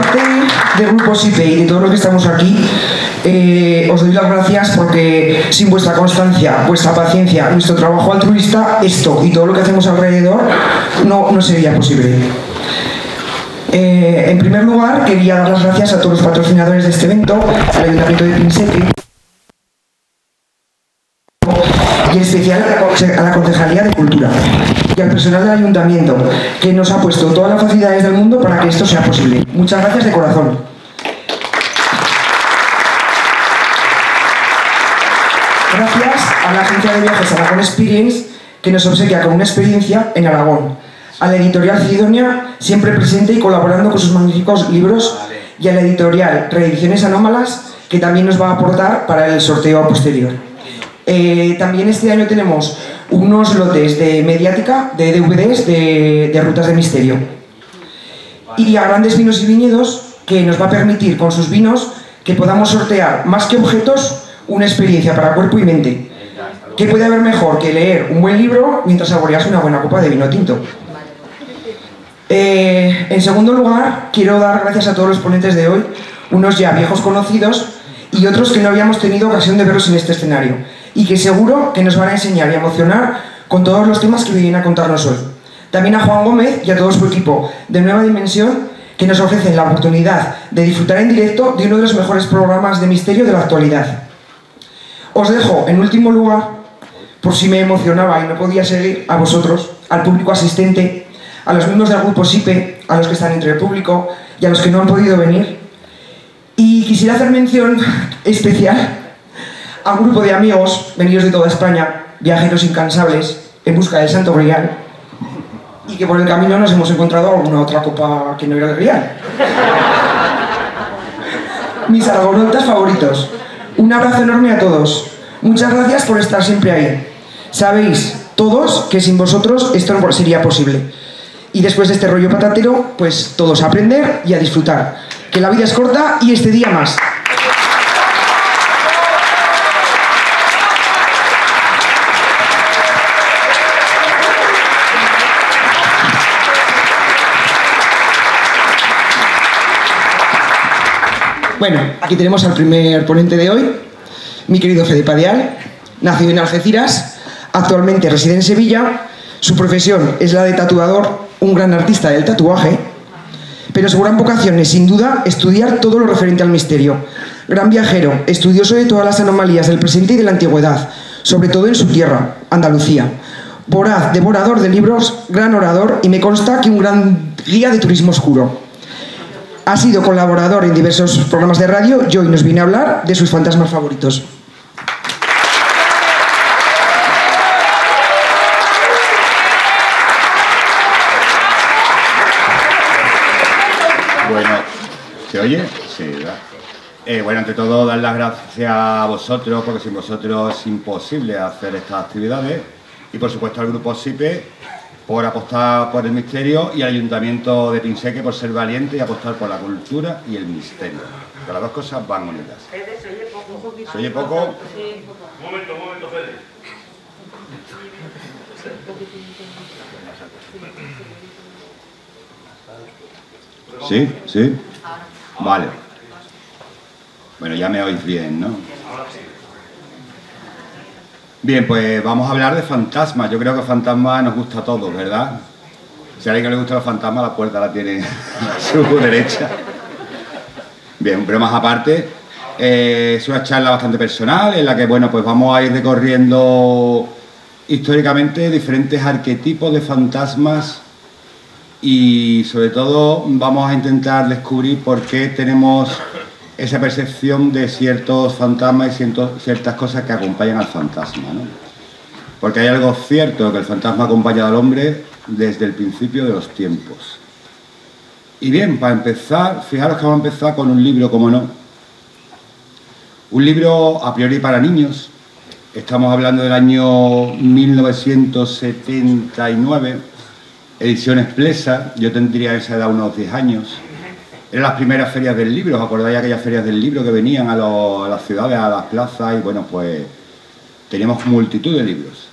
parte del Grupo SIPE y de todos los que estamos aquí, os doy las gracias porque sin vuestra constancia, vuestra paciencia, nuestro trabajo altruista, esto y todo lo que hacemos alrededor no sería posible. En primer lugar, quería dar las gracias a todos los patrocinadores de este evento, al Ayuntamiento de Pinseque y en especial a la Concejalía de Cultura y al personal del Ayuntamiento, que nos ha puesto todas las facilidades del mundo para que esto sea posible. Muchas gracias de corazón. Gracias a la agencia de viajes Aragón Experience, que nos obsequia con una experiencia en Aragón. A la editorial Cidonia, siempre presente y colaborando con sus magníficos libros, y a la editorial Reediciones Anómalas, que también nos va a aportar para el sorteo posterior. También este año tenemos unos lotes de mediática, de DVDs, de Rutas de Misterio. Y a Grandes Vinos y Viñedos, que nos va a permitir con sus vinos que podamos sortear, más que objetos, una experiencia para cuerpo y mente. ¿Qué puede haber mejor que leer un buen libro mientras saboreas una buena copa de vino tinto? En segundo lugar, quiero dar gracias a todos los ponentes de hoy, unos ya viejos conocidos y otros que no habíamos tenido ocasión de verlos en este escenario, y que seguro que nos van a enseñar y emocionar con todos los temas que vienen a contarnos hoy. También a Juan Gómez y a todo su equipo de Nueva Dimensión, que nos ofrecen la oportunidad de disfrutar en directo de uno de los mejores programas de misterio de la actualidad. Os dejo, en último lugar, por si me emocionaba y no podía seguir, a vosotros, al público asistente, a los miembros del Grupo SIPE, a los que están entre el público y a los que no han podido venir. Y quisiera hacer mención especial a un grupo de amigos venidos de toda España, viajeros incansables, en busca del Santo Grial, y que por el camino nos hemos encontrado alguna otra copa que no era el Grial. Mis aragonotas favoritos, un abrazo enorme a todos. Muchas gracias por estar siempre ahí. Sabéis, todos, que sin vosotros esto no sería posible. Y después de este rollo patatero, pues todos a aprender y a disfrutar. Que la vida es corta y este día más. Bueno, aquí tenemos al primer ponente de hoy, mi querido Fede Padial, nacido en Algeciras, actualmente reside en Sevilla, su profesión es la de tatuador, un gran artista del tatuaje, pero su gran vocación es, sin duda, estudiar todo lo referente al misterio. Gran viajero, estudioso de todas las anomalías del presente y de la antigüedad, sobre todo en su tierra, Andalucía. Voraz, devorador de libros, gran orador y me consta que un gran guía de turismo oscuro. Ha sido colaborador en diversos programas de radio y hoy nos viene a hablar de sus fantasmas favoritos. Bueno, ¿se oye? Sí, ¿verdad? Bueno, ante todo, dar las gracias a vosotros, porque sin vosotros es imposible hacer estas actividades, y por supuesto al Grupo SIPE por apostar por el misterio, y al Ayuntamiento de Pinseque por ser valiente y apostar por la cultura y el misterio. Que las dos cosas van unidas. ¿Se oye poco? Sí. Un momento, Fede. ¿Sí? ¿Sí? Vale. Bueno, ya me oís bien, ¿no? Bien, pues vamos a hablar de fantasmas. Yo creo que fantasmas nos gusta a todos, ¿verdad? Si a alguien que le gusta los fantasmas, la puerta la tiene a su derecha. Bien, bromas aparte, es una charla bastante personal en la que, bueno, pues vamos a ir recorriendo históricamente diferentes arquetipos de fantasmas y, sobre todo, vamos a intentar descubrir por qué tenemos esa percepción de ciertos fantasmas y ciertas cosas que acompañan al fantasma, ¿no? Porque hay algo cierto, que el fantasma ha acompañado al hombre desde el principio de los tiempos. Y bien, para empezar, fijaros que vamos a empezar con un libro, como no. Un libro a priori para niños. Estamos hablando del año 1979, edición Explesa. Yo tendría a esa edad unos 10 años. Eran las primeras ferias del libro, ¿os acordáis de aquellas ferias del libro que venían a las ciudades, a las plazas? Y bueno, pues teníamos multitud de libros.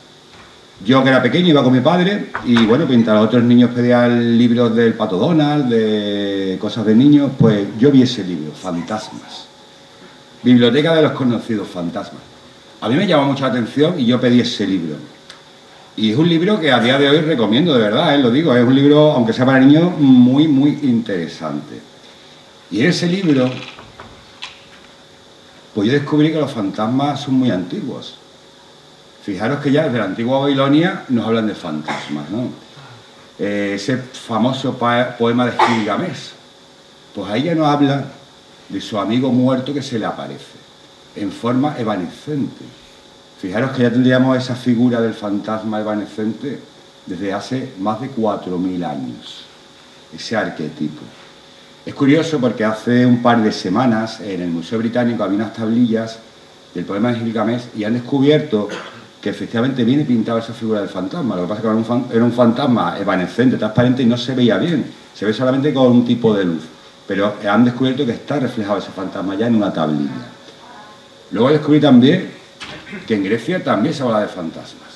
Yo, que era pequeño, iba con mi padre y, bueno, pues mientras los otros niños pedían libros del Pato Donald, de cosas de niños, pues yo vi ese libro, Fantasmas. Biblioteca de los conocidos fantasmas. A mí me llamó mucha atención y yo pedí ese libro. Y es un libro que a día de hoy recomiendo, de verdad, lo digo. Es un libro, aunque sea para niños, muy, muy interesante. Y en ese libro, pues yo descubrí que los fantasmas son muy antiguos. Fijaros que ya desde la antigua Babilonia nos hablan de fantasmas, ¿no? Ese famoso poema de Gilgamesh, pues ahí ya nos habla de su amigo muerto que se le aparece, en forma evanescente. Fijaros que ya tendríamos esa figura del fantasma evanescente desde hace más de 4000 años, ese arquetipo. Es curioso porque hace un par de semanas en el Museo Británico había unas tablillas del poema de Gilgamesh y han descubierto que efectivamente viene pintado esa figura del fantasma. Lo que pasa es que era un fantasma evanescente, transparente y no se veía bien, se ve solamente con un tipo de luz. Pero han descubierto que está reflejado ese fantasma ya en una tablilla. Luego descubrí también que en Grecia también se habla de fantasmas.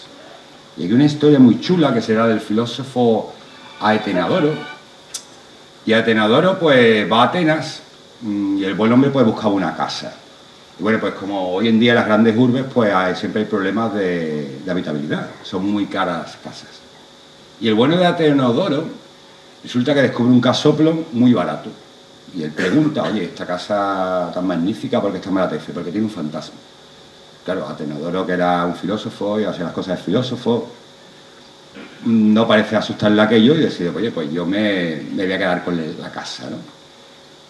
Y hay una historia muy chula que será del filósofo Atenodoro. Y Atenodoro pues va a Atenas y el buen hombre pues buscaba una casa. Y bueno, pues como hoy en día en las grandes urbes pues siempre hay problemas de habitabilidad. Son muy caras las casas. Y el bueno de Atenodoro resulta que descubre un casoplón muy barato. Y él pregunta, oye, esta casa tan magnífica, ¿por qué está barata? Dice, porque tiene un fantasma. Claro, Atenodoro, que era un filósofo y hacía las cosas de filósofo, no parece asustarle aquello y decide, oye, pues yo me voy a quedar con la casa, ¿no?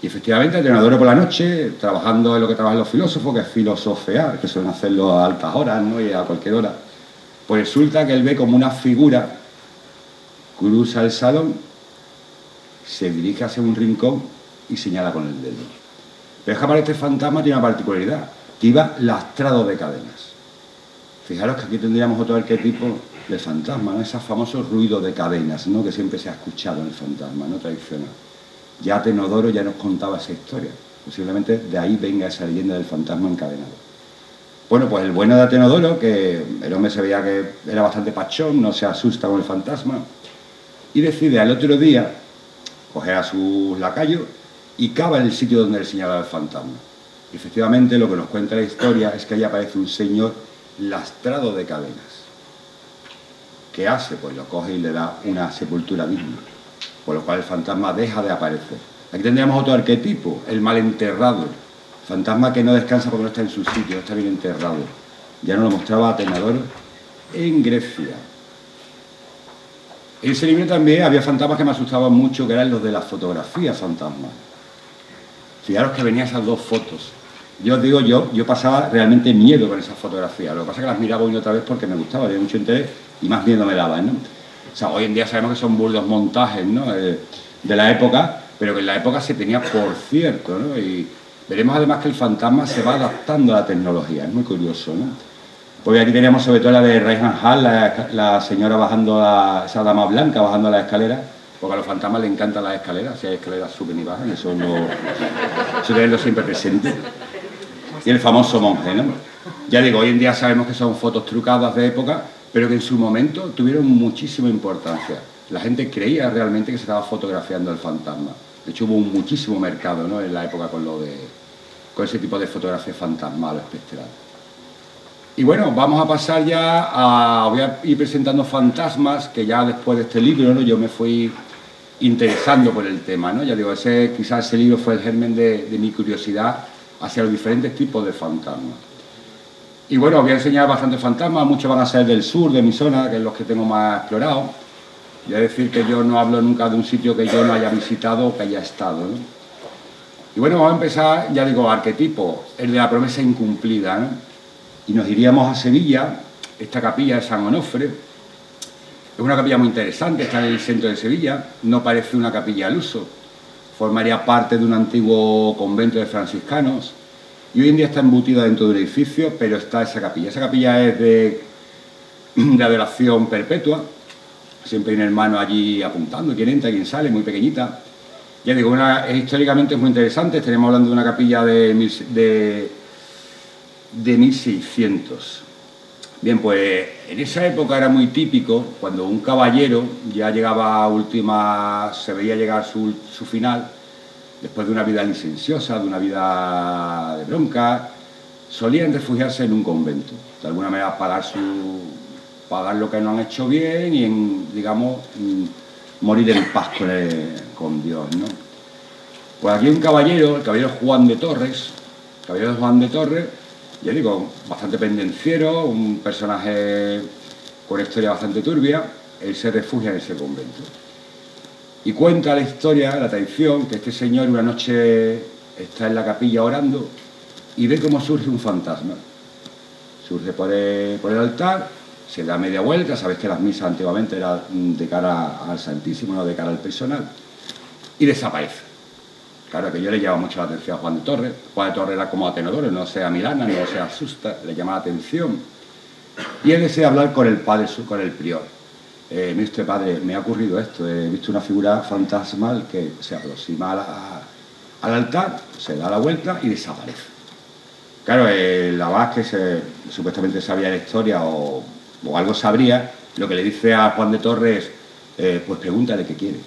Y efectivamente, Atenodoro por la noche, trabajando en lo que trabajan los filósofos, que es filosofear, que suelen hacerlo a altas horas, ¿no? Y a cualquier hora, pues resulta que él ve como una figura cruza el salón, se dirige hacia un rincón y señala con el dedo. Pero es que para este fantasma tiene una particularidad, que iba lastrado de cadenas. Fijaros que aquí tendríamos otro arquetipo del fantasma, ¿no? Esos famosos ruidos de cadenas, ¿no? Que siempre se ha escuchado en el fantasma, ¿no? Tradicional. Ya Atenodoro ya nos contaba esa historia. Posiblemente de ahí venga esa leyenda del fantasma encadenado. Bueno, pues el bueno de Atenodoro, que el hombre se veía que era bastante pachón, no se asusta con el fantasma, y decide al otro día coger a sus lacayos y cava en el sitio donde le señalaba el fantasma. Y efectivamente lo que nos cuenta la historia es que ahí aparece un señor lastrado de cadenas. ¿Qué hace? Pues lo coge y le da una sepultura digna, por lo cual el fantasma deja de aparecer. Aquí tendríamos otro arquetipo, el mal enterrado, fantasma que no descansa porque no está en su sitio, no está bien enterrado. Ya nos lo mostraba Atenodoro en Grecia. En ese libro también había fantasmas que me asustaban mucho, que eran los de la fotografía fantasma. Fijaros que venían esas dos fotos. Yo os digo, yo pasaba realmente miedo con esas fotografías. Lo que pasa es que las miraba una y otra vez porque me gustaba, tenía mucho interés y más miedo me daban, ¿no? O sea, hoy en día sabemos que son burdos montajes, ¿no? De la época, pero que en la época se tenía por cierto, ¿no? Y veremos además que el fantasma se va adaptando a la tecnología, es muy curioso, ¿no? Pues aquí teníamos sobre todo la de Reinhard Hall, la señora bajando, esa dama blanca bajando las escaleras, porque a los fantasmas les encantan las escaleras, si hay escaleras suben y bajan, eso tenerlo siempre presente. Y el famoso monje, ¿no? Ya digo, hoy en día sabemos que son fotos trucadas de época, pero que en su momento tuvieron muchísima importancia. La gente creía realmente que se estaba fotografiando el fantasma. De hecho, hubo muchísimo mercado, ¿no? En la época con ese tipo de fotografía fantasmal o espectral. Y bueno, vamos a pasar ya voy a ir presentando fantasmas que ya después de este libro, ¿no? Yo me fui interesando por el tema, ¿no? Ya digo, quizás ese libro fue el germen de mi curiosidad hacia los diferentes tipos de fantasmas. Y bueno, os voy a enseñar bastantes fantasmas, muchos van a ser del sur, de mi zona, que es los que tengo más explorados. Voy a decir que yo no hablo nunca de un sitio que yo no haya visitado o que haya estado, ¿no? Y bueno, vamos a empezar, ya digo, arquetipo, el de la promesa incumplida, ¿no? Y nos iríamos a Sevilla, esta capilla de San Onofre. Es una capilla muy interesante, está en el centro de Sevilla, no parece una capilla al uso. Formaría parte de un antiguo convento de franciscanos y hoy en día está embutida dentro de un edificio, pero está esa capilla. Esa capilla es de adoración perpetua, siempre hay un hermano allí apuntando, quién entra, quién sale, muy pequeñita. Ya digo, históricamente es muy interesante, estaremos hablando de una capilla de 1600. Bien, pues en esa época era muy típico, cuando un caballero ya llegaba a última, se veía llegar su final, después de una vida licenciosa, de una vida de bronca, solían refugiarse en un convento, de alguna manera pagar lo que no han hecho bien y, digamos, morir en paz con Dios, ¿no? Pues aquí un caballero, el caballero Juan de Torres, ya digo, bastante pendenciero, un personaje con una historia bastante turbia, él se refugia en ese convento. Y cuenta la historia, la tradición, que este señor una noche está en la capilla orando y ve cómo surge un fantasma. Surge por el altar, se da media vuelta, sabéis que las misas antiguamente eran de cara al Santísimo, no de cara al personal, y desaparece. Claro, que yo le llama mucho la atención a Juan de Torres. Juan de Torres era como Atenodoro, no se amilana, no se asusta, le llama la atención. Y él desea hablar con el padre, con el prior. Mire usted, padre, me ha ocurrido esto, he visto una figura fantasmal que se aproxima al altar, se da la vuelta y desaparece. Claro, el abad, que supuestamente sabía la historia o algo sabría, lo que le dice a Juan de Torres es, pues pregúntale qué quiere.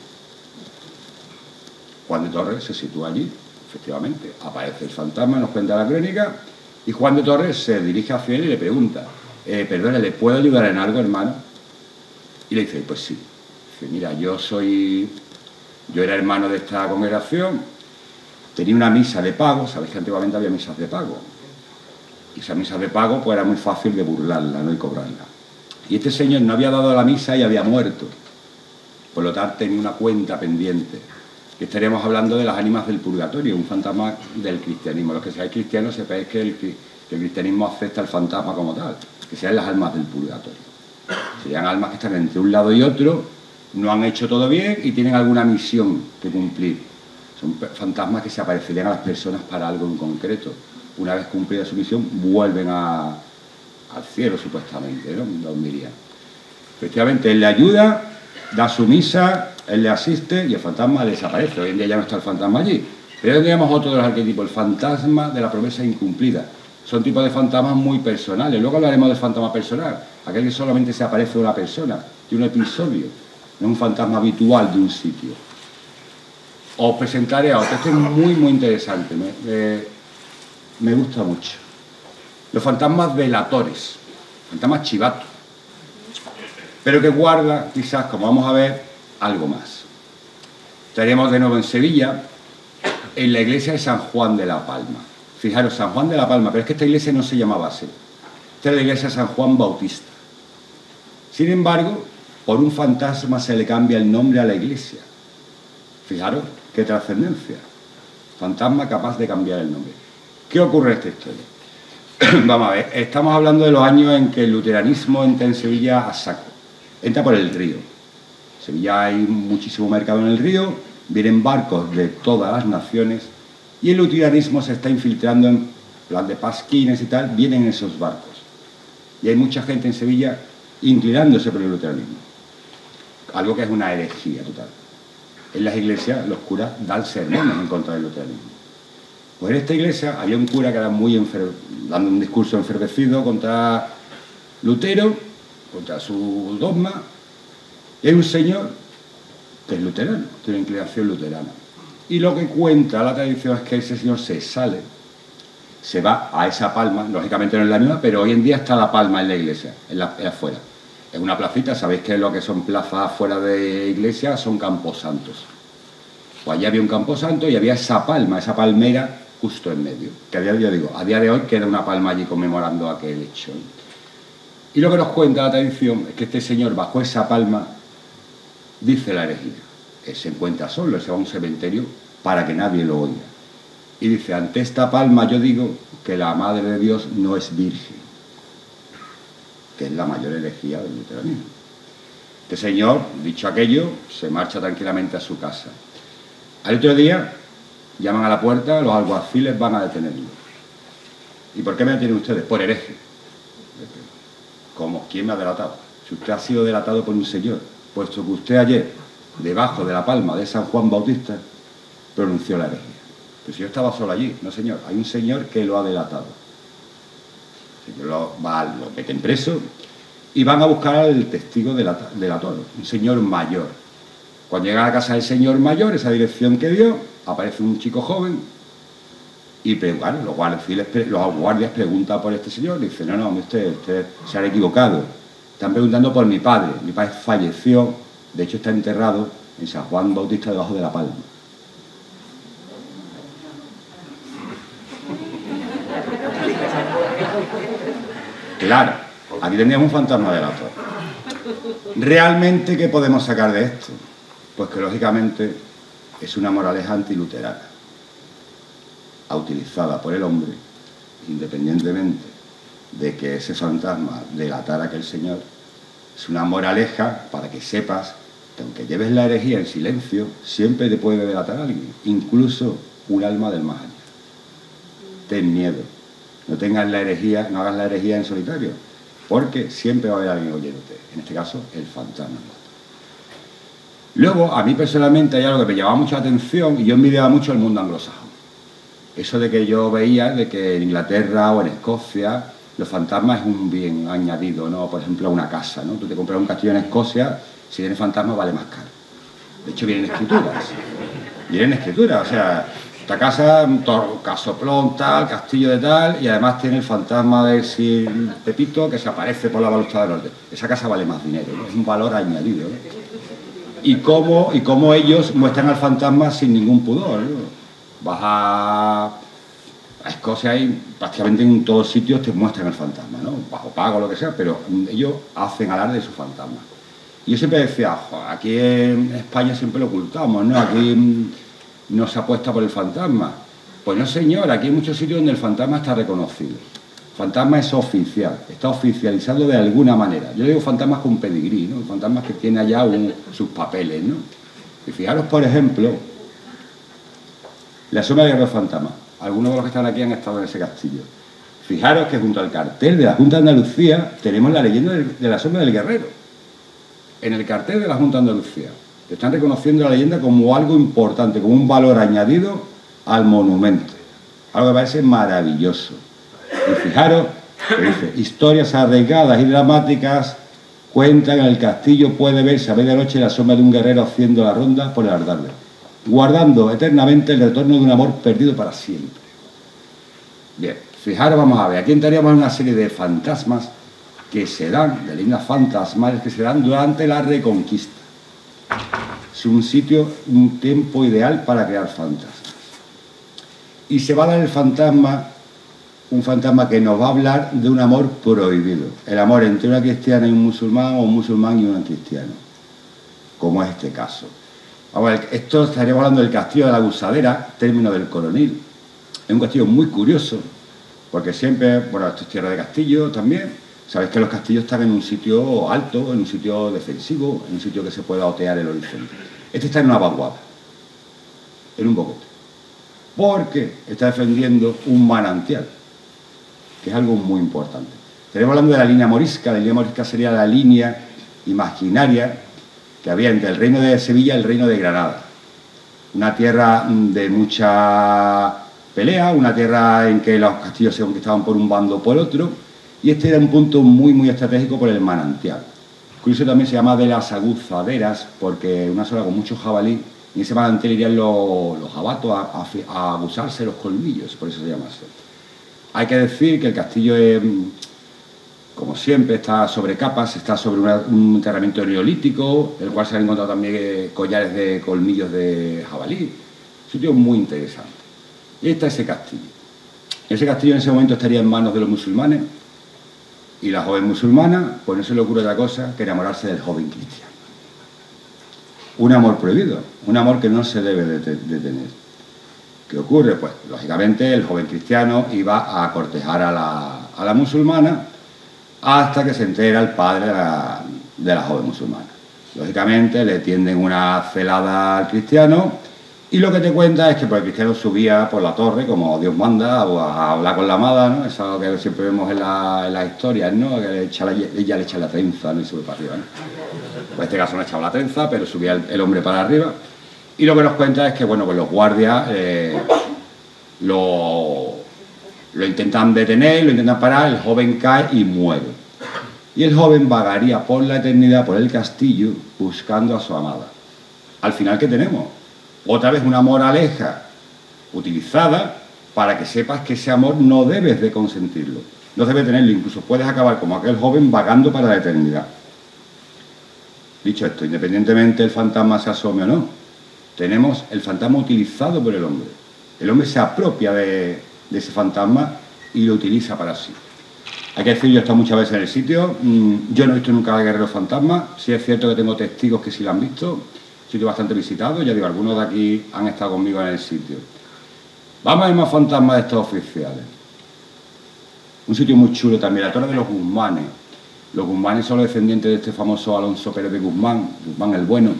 Juan de Torres se sitúa allí, efectivamente, aparece el fantasma, nos cuenta la crónica, y Juan de Torres se dirige hacia él y le pregunta, perdone, ¿le puedo ayudar en algo, hermano? Y le dice, pues sí. Dice, mira, yo era hermano de esta congregación, tenía una misa de pago, sabéis que antiguamente había misas de pago, y esa misa de pago pues era muy fácil de burlarla, ¿no? Y cobrarla. Y este señor no había dado la misa y había muerto, por lo tanto tenía una cuenta pendiente. Que estaríamos hablando de las ánimas del purgatorio, un fantasma del cristianismo. Los que seáis cristianos sepáis que el cristianismo acepta el fantasma como tal, que sean las almas del purgatorio. Serían almas que están entre un lado y otro, no han hecho todo bien y tienen alguna misión que cumplir. Son fantasmas que se aparecerían a las personas para algo en concreto. Una vez cumplida su misión, vuelven al cielo, supuestamente, ¿no? Donde irían. Efectivamente, él le ayuda, da su misa, él le asiste y el fantasma desaparece. Hoy en día ya no está el fantasma allí. Pero tendríamos otro de los arquetipos, el fantasma de la promesa incumplida. Son tipos de fantasmas muy personales. Luego hablaremos del fantasma personal, aquel que solamente se aparece de una persona, de un episodio, no es un fantasma habitual de un sitio. Os presentaré a otro. Este es muy, muy interesante. Me gusta mucho. Los fantasmas velatores, fantasmas chivatos, pero que guarda, quizás, como vamos a ver, algo más. Estaríamos de nuevo en Sevilla, en la iglesia de San Juan de la Palma. Fijaros, San Juan de la Palma, pero es que esta iglesia no se llamaba así. Esta es la iglesia de San Juan Bautista. Sin embargo, por un fantasma se le cambia el nombre a la iglesia. Fijaros, qué trascendencia. Fantasma capaz de cambiar el nombre. ¿Qué ocurre en esta historia? Vamos a ver, estamos hablando de los años en que el luteranismo entra en Sevilla a saco. Entra por el río. En Sevilla hay muchísimo mercado en el río, vienen barcos de todas las naciones y el luteranismo se está infiltrando en plan de pasquines y tal, vienen esos barcos. Y hay mucha gente en Sevilla inclinándose por el luteranismo. Algo que es una herejía total. En las iglesias los curas dan sermones en contra del luteranismo. Pues en esta iglesia había un cura que era dando un discurso enfervecido contra Lutero, contra su dogma, y hay un señor que es luterano, tiene inclinación luterana. Y lo que cuenta la tradición es que ese señor se sale, se va a esa palma, lógicamente no es la misma, pero hoy en día está la palma en la iglesia, afuera. Es una placita, sabéis que lo que son plazas afuera de iglesia son camposantos. Pues allá había un camposanto y había esa palma, esa palmera justo en medio. Que a día de hoy queda una palma allí conmemorando aquel hecho. Y lo que nos cuenta la tradición es que este señor bajo esa palma dice la herejía. Él se encuentra solo, él se va a un cementerio para que nadie lo oiga. Y dice, ante esta palma yo digo que la Madre de Dios no es virgen, que es la mayor herejía del luteranismo. Este señor, dicho aquello, se marcha tranquilamente a su casa. Al otro día llaman a la puerta, los alguaciles van a detenerlo. ¿Y por qué me detienen ustedes? Por hereje. ¿Cómo? ¿Quién me ha delatado? Si usted ha sido delatado por un señor, puesto que usted ayer, debajo de la palma de San Juan Bautista, pronunció la herejía. Pero si yo estaba solo allí, no señor, hay un señor que lo ha delatado. Lo meten preso y van a buscar al testigo de la torre, un señor mayor. Cuando llegan a la casa del señor mayor, esa dirección que dio, aparece un chico joven y bueno, los guardias preguntan por este señor y dicen, no, usted se ha equivocado. Están preguntando por mi padre falleció, de hecho está enterrado en San Juan Bautista debajo de la Palma. Claro, aquí tendríamos un fantasma de la torre. ¿Realmente qué podemos sacar de esto? Pues que lógicamente es una moraleja antiluterana, utilizada por el hombre, independientemente de que ese fantasma delatara a aquel señor. Es una moraleja para que sepas que aunque lleves la herejía en silencio, siempre te puede delatar a alguien, incluso un alma del más allá. Ten miedo, no tengas la herejía, no hagas la herejía en solitario, porque siempre va a haber alguien oyéndote, en este caso el fantasma. Luego, a mí personalmente hay algo que me llamaba mucho la atención y yo envidiaba mucho el mundo anglosajón. Eso de que yo veía de que en Inglaterra o en Escocia los fantasmas es un bien añadido, ¿no? Por ejemplo, a una casa, ¿no? Tú te compras un castillo en Escocia, si tienes fantasma vale más caro. De hecho, vienen escrituras. O sea, esta casa, casoplón, tal, castillo de tal, y además tiene el fantasma de Sir Pepito que se aparece por la balustrada del norte. Esa casa vale más dinero, ¿no? Es un valor añadido, ¿no? Y cómo ellos muestran al fantasma sin ningún pudor, ¿no? Vas a Escocia y prácticamente en todos sitios te muestran el fantasma, ¿no? Bajo pago o lo que sea, pero ellos hacen alarde de su fantasma. Y yo siempre decía, aquí en España siempre lo ocultamos, ¿no? Aquí no se apuesta por el fantasma. Pues no, señor, aquí hay muchos sitios donde el fantasma está reconocido. El fantasma es oficial, está oficializado de alguna manera. Yo digo fantasmas con pedigrí, ¿no? Fantasmas que tienen allá sus papeles, ¿no? Y fijaros, por ejemplo, la sombra del Guerrero Fantasma. Algunos de los que están aquí han estado en ese castillo. Fijaros que junto al cartel de la Junta de Andalucía tenemos la leyenda de la sombra del guerrero. En el cartel de la Junta de Andalucía. Te están reconociendo la leyenda como algo importante, como un valor añadido al monumento. Algo que parece maravilloso. Y fijaros que dice, historias arraigadas y dramáticas cuentan en el castillo puede verse a medianoche la sombra de un guerrero haciendo la ronda por el Ardarle, guardando eternamente el retorno de un amor perdido para siempre. Bien, fijaros, vamos a ver, aquí entraríamos en una serie de fantasmas que se dan, de leyendas fantasmales que se dan durante la Reconquista. Es un sitio, un tiempo ideal para crear fantasmas. Y se va a dar el fantasma, un fantasma que nos va a hablar de un amor prohibido. El amor entre una cristiana y un musulmán, o un musulmán y un cristiano, como es este caso. Vamos a ver, esto estaríamos hablando del castillo de la Abusadera, término del Coronil. Es un castillo muy curioso, porque siempre, bueno, esto es tierra de castillo también. Sabéis que los castillos están en un sitio alto, en un sitio defensivo, en un sitio que se pueda otear el horizonte. Este está en una vaguada, en un boquete, porque está defendiendo un manantial, que es algo muy importante. Estaremos hablando de la línea morisca. La línea morisca sería la línea imaginaria que había entre el reino de Sevilla y el reino de Granada. Una tierra de mucha pelea, una tierra en que los castillos se conquistaban por un bando o por otro, y este era un punto muy estratégico por el manantial. Curioso, también se llama de las aguzaderas, porque una zona con mucho jabalí, y en ese manantial irían los jabatos a abusarse los colmillos, por eso se llama así. Hay que decir que el castillo es, como siempre, está sobre capas, está sobre un enterramiento neolítico, el cual se han encontrado también collares de colmillos de jabalí. Un sitio muy interesante. Y está ese castillo. Ese castillo en ese momento estaría en manos de los musulmanes, y la joven musulmana, pues no se le ocurre otra cosa que enamorarse del joven cristiano. Un amor prohibido, un amor que no se debe de tener. ¿Qué ocurre? Pues, lógicamente, el joven cristiano iba a cortejar a la musulmana hasta que se entera el padre de la joven musulmana. Lógicamente, le tienden una celada al cristiano, y lo que te cuenta es que pues, el cristiano subía por la torre, como Dios manda, o a hablar con la amada, ¿no? Es algo que siempre vemos en las historias, ¿no? Que ella le echa la trenza, ¿no? Y sube para arriba, ¿no? Pues en este caso no echaba la trenza, pero subía el hombre para arriba. Y lo que nos cuenta es que, bueno, pues los guardias lo Lo intentan detener, lo intentan parar, el joven cae y muere. Y el joven vagaría por la eternidad, por el castillo, buscando a su amada. Al final, ¿qué tenemos? Otra vez una moraleja utilizada para que sepas que ese amor no debes de consentirlo. No debes tenerlo, incluso puedes acabar como aquel joven vagando para la eternidad. Dicho esto, independientemente el fantasma se asome o no, tenemos el fantasma utilizado por el hombre. El hombre se apropia de ese fantasma y lo utiliza para sí. Hay que decir, yo he estado muchas veces en el sitio, yo no he visto nunca a Guerrero Fantasma, sí es cierto que tengo testigos que sí lo han visto, sitio bastante visitado, ya digo, algunos de aquí han estado conmigo en el sitio. Vamos a ver más fantasmas de estos oficiales. Un sitio muy chulo también, la Torre de los Guzmanes. Los Guzmanes son los descendientes de este famoso Alonso Pérez de Guzmán, Guzmán el Bueno,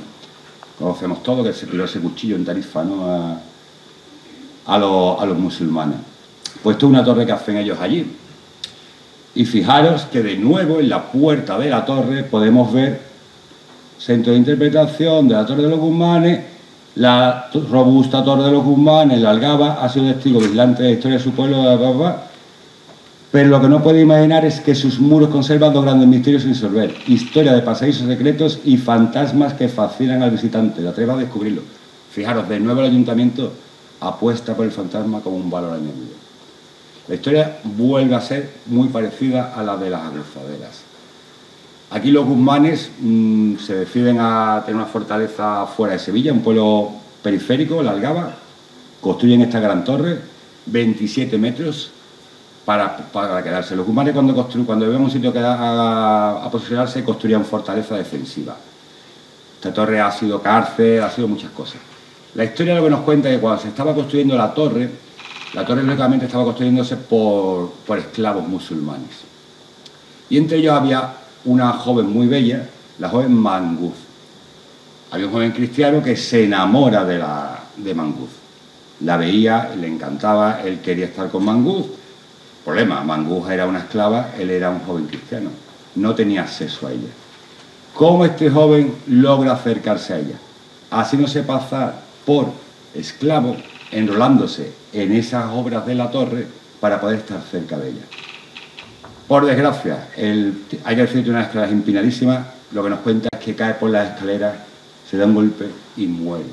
conocemos todos, que se tiró ese cuchillo en Tarifa, ¿no? a los musulmanes. Pues esto es una torre que hacen ellos allí. Y fijaros que de nuevo en la puerta de la torre podemos ver centro de interpretación de la Torre de los Guzmanes, la robusta Torre de los Guzmanes, la Algaba, ha sido testigo vigilante de la historia de su pueblo, pero lo que no puede imaginar es que sus muros conservan dos grandes misterios sin resolver: historia de pasadizos secretos y fantasmas que fascinan al visitante. Le atreva a descubrirlo. Fijaros, de nuevo el ayuntamiento apuesta por el fantasma como un valor añadido. La historia vuelve a ser muy parecida a la de las agrozaderas. Aquí los Guzmanes se deciden a tener una fortaleza fuera de Sevilla, un pueblo periférico, la Algaba. Construyen esta gran torre, 27 metros, para quedarse. Los Guzmanes cuando ven un sitio que a posicionarse, construían fortaleza defensiva. Esta torre ha sido cárcel, ha sido muchas cosas. La historia lo que nos cuenta es que cuando se estaba construyendo la torre lógicamente estaba construyéndose por esclavos musulmanes. Y entre ellos había una joven muy bella, la joven Manguz. Había un joven cristiano que se enamora de Manguz. La veía, le encantaba, él quería estar con Manguz. Problema, Manguz era una esclava, él era un joven cristiano. No tenía acceso a ella. ¿Cómo este joven logra acercarse a ella? Haciéndose pasar por esclavo, enrolándose en esas obras de la torre para poder estar cerca de ella. Por desgracia, hay que decir que tiene una escalera empinadísima, lo que nos cuenta es que cae por las escaleras, se da un golpe y muere.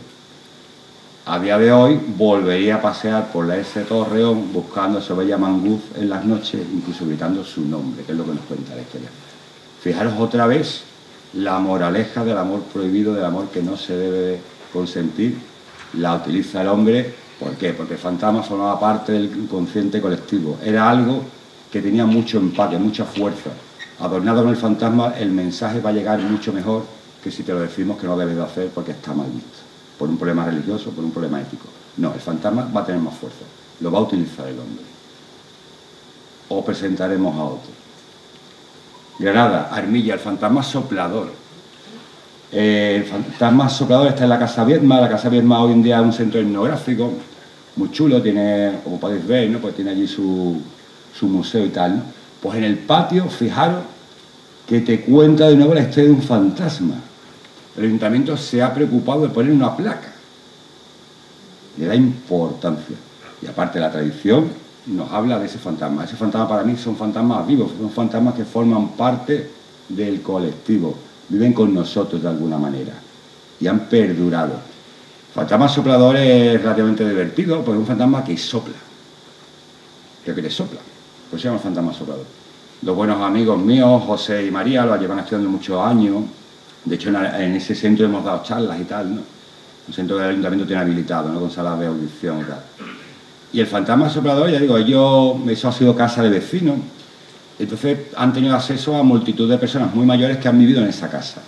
A día de hoy volvería a pasear por ese torreón buscando a su bella Manguz en las noches, incluso gritando su nombre, que es lo que nos cuenta la historia. Fijaros otra vez la moraleja del amor prohibido, del amor que no se debe consentir, la utiliza el hombre. ¿Por qué? Porque el fantasma formaba parte del inconsciente colectivo. Era algo que tenía mucho empaque, mucha fuerza. Adornado con el fantasma, el mensaje va a llegar mucho mejor que si te lo decimos que no debes de hacer porque está mal visto. Por un problema religioso, por un problema ético. No, el fantasma va a tener más fuerza. Lo va a utilizar el hombre. O presentaremos a otro. Granada, Armilla, el fantasma soplador. El fantasma soplador está en la Casa Viedma. La Casa Viedma hoy en día es un centro etnográfico muy chulo, tiene, como podéis ver, ¿no? Pues tiene allí su museo y tal, ¿no? Pues en el patio, fijaros, que te cuenta de nuevo la historia de un fantasma. El ayuntamiento se ha preocupado de poner una placa. Le da importancia. Y aparte la tradición nos habla de ese fantasma. Ese fantasma para mí son fantasmas vivos, son fantasmas que forman parte del colectivo. Viven con nosotros de alguna manera y han perdurado. Fantasma soplador es relativamente divertido porque es un fantasma que sopla. Pero que te sopla. Pues se llama fantasma soplador. Los buenos amigos míos, José y María, lo llevan estudiando muchos años. De hecho, en ese centro hemos dado charlas y tal, ¿no? Un centro que el ayuntamiento tiene habilitado, ¿no? Con salas de audición y tal. Y el fantasma soplador, ya digo, eso ha sido casa de vecinos. Entonces han tenido acceso a multitud de personas muy mayores que han vivido en esa casa.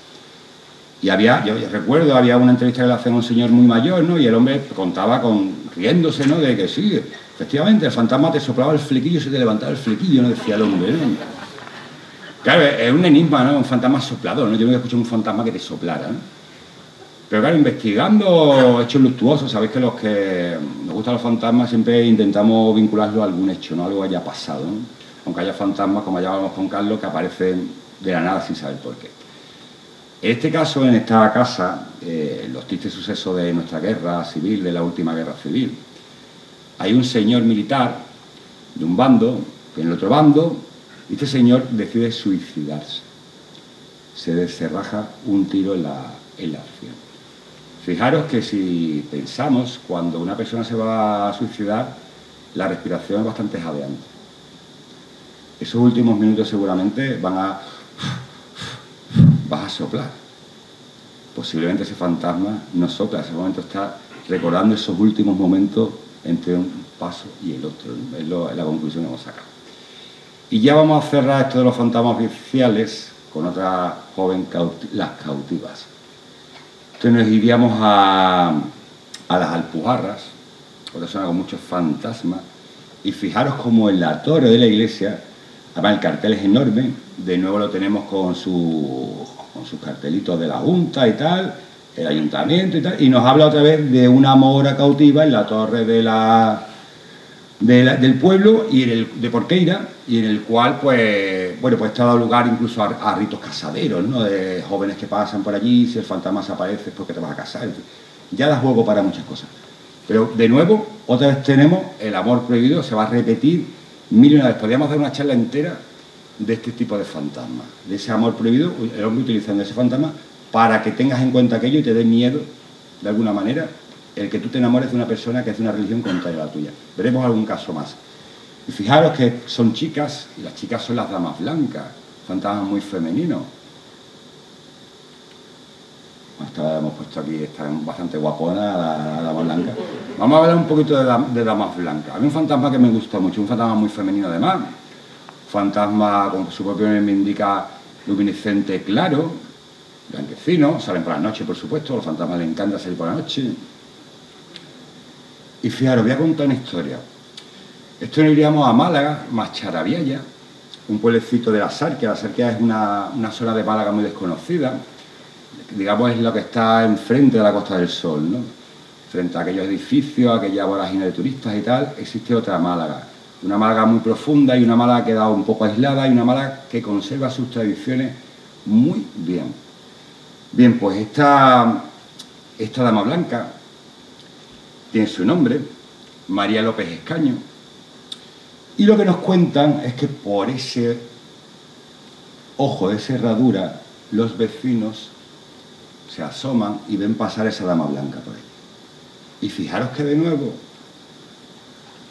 Y yo recuerdo, había una entrevista que le hacían a un señor muy mayor, ¿no? Y el hombre contaba riéndose, ¿no? De que sí, efectivamente, el fantasma te soplaba el flequillo, se te levantaba el flequillo, ¿no? Decía el hombre, ¿no? Claro, es un enigma, ¿no? Un fantasma soplador, ¿no? Yo nunca he escuchado un fantasma que te soplara, ¿no? Pero claro, investigando hechos luctuosos, sabéis que los que nos gustan los fantasmas siempre intentamos vincularlo a algún hecho, ¿no? Algo que haya pasado, ¿no? Aunque haya fantasmas, como hablábamos con Carlos, que aparecen de la nada sin saber por qué. En este caso, en esta casa, los tristes sucesos de nuestra guerra civil, de la última guerra civil, hay un señor militar de un bando, viene el otro bando, y este señor decide suicidarse. Se raja un tiro en la acción. Fijaros que si pensamos, cuando una persona se va a suicidar, la respiración es bastante jadeante. Esos últimos minutos seguramente vas a soplar. Posiblemente ese fantasma no sopla, en ese momento está recordando esos últimos momentos entre un paso y el otro, ¿no? Es la conclusión que hemos sacado. Y ya vamos a cerrar esto de los fantasmas oficiales con otra joven, las cautivas. Entonces nos iríamos a las Alpujarras, otra zona con muchos fantasmas, y fijaros como en la torre de la iglesia, además el cartel es enorme, de nuevo lo tenemos con sus cartelitos de la Junta y tal, el ayuntamiento y tal, y nos habla otra vez de una mora cautiva en la torre del pueblo y de Porqueira, y en el cual pues está dado lugar incluso a ritos casaderos, ¿no? De jóvenes que pasan por allí, si el fantasma se aparece es porque te vas a casar, en fin. Ya da juego para muchas cosas. Pero de nuevo, otra vez tenemos el amor prohibido, se va a repetir mil y una vez. Podríamos hacer una charla entera de este tipo de fantasmas, de ese amor prohibido, el hombre utilizando ese fantasma para que tengas en cuenta aquello y te dé miedo, de alguna manera, el que tú te enamores de una persona que es de una religión contraria a la tuya. Veremos algún caso más. Y fijaros que son chicas, y las chicas son las damas blancas, fantasmas muy femeninos. Hemos puesto aquí, está bastante guapona la dama blanca. Vamos a hablar un poquito de damas blancas. A mí un fantasma que me gusta mucho, un fantasma muy femenino además. Fantasma, como su propio nombre me indica, luminiscente claro, blanquecino, salen por la noche, por supuesto, a los fantasmas les encanta salir por la noche. Y fijaros, voy a contar una historia. Esto nos iríamos a Málaga, Macharabiaya, un pueblecito de la Sarquia. La Sarquia es una zona de Málaga muy desconocida. Digamos, es lo que está enfrente de la Costa del Sol, ¿no? Frente a aquellos edificios, aquella vorágine de turistas y tal, existe otra Málaga. Una Málaga muy profunda y una Málaga que ha quedado un poco aislada y una Málaga que conserva sus tradiciones muy bien. Bien, pues esta dama blanca tiene su nombre, María López Escaño, y lo que nos cuentan es que por ese ojo de cerradura los vecinos se asoman y ven pasar esa dama blanca por ahí. Y fijaros que de nuevo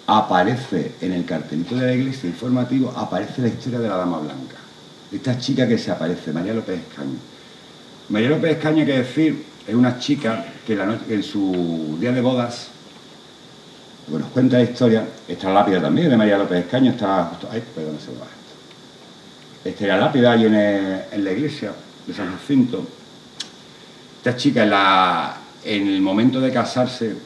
aparece en el cartelito de la iglesia informativo, aparece la historia de la dama blanca. Esta chica que se aparece, María López Escaño. María López Escaño, hay que decir, es una chica que en su día de bodas, bueno, nos cuenta la historia, esta lápida también de María López Escaño, está justo ahí, perdón, se va esto. Esta es la lápida ahí en la iglesia de San Jacinto. Esta chica en el momento de casarse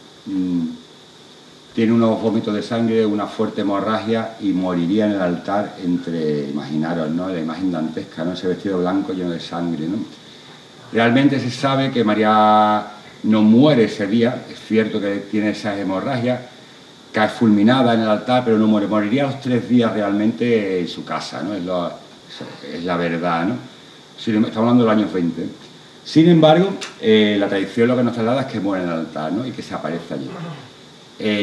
tiene unos vómitos de sangre, una fuerte hemorragia y moriría en el altar imaginaros, ¿no? La imagen dantesca, ¿no? Ese vestido blanco lleno de sangre, ¿no? Realmente se sabe que María no muere ese día, es cierto que tiene esa hemorragia, cae fulminada en el altar, pero no muere. Moriría a los 3 días realmente en su casa, ¿no? Es la verdad, ¿no? Estamos hablando de los años 20. Sin embargo, la tradición lo que nos traslada es que muere en el altar, ¿no? Y que se aparece allí.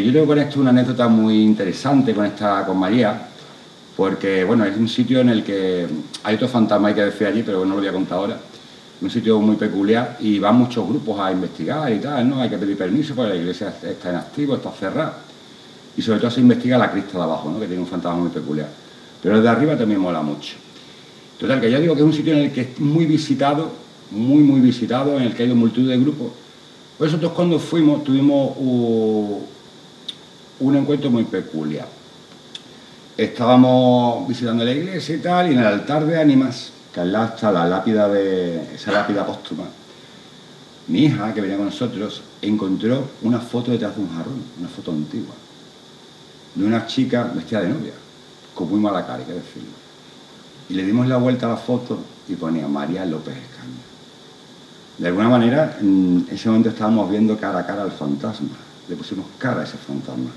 Yo tengo con esto una anécdota muy interesante con María, porque bueno, es un sitio en el que hay otro fantasma, hay que decir allí, pero no lo voy a contar ahora. Un sitio muy peculiar y van muchos grupos a investigar y tal, ¿no? Hay que pedir permiso porque la iglesia está en activo, está cerrada. Y sobre todo se investiga la crista de abajo, ¿no? Que tiene un fantasma muy peculiar. Pero el de arriba también mola mucho. Total, que yo digo que es un sitio en el que es muy visitado, muy visitado, en el que hay multitud de grupos. Pues nosotros cuando fuimos tuvimos un encuentro muy peculiar. Estábamos visitando la iglesia y tal, y en el altar de ánimas, que al lado está esa lápida póstuma, mi hija, que venía con nosotros, encontró una foto detrás de un jarrón, una foto antigua, de una chica vestida de novia, con muy mala cara, hay que decirlo. Y le dimos la vuelta a la foto y ponía María López Escaño. De alguna manera, en ese momento estábamos viendo cara a cara al fantasma, le pusimos cara a ese fantasma.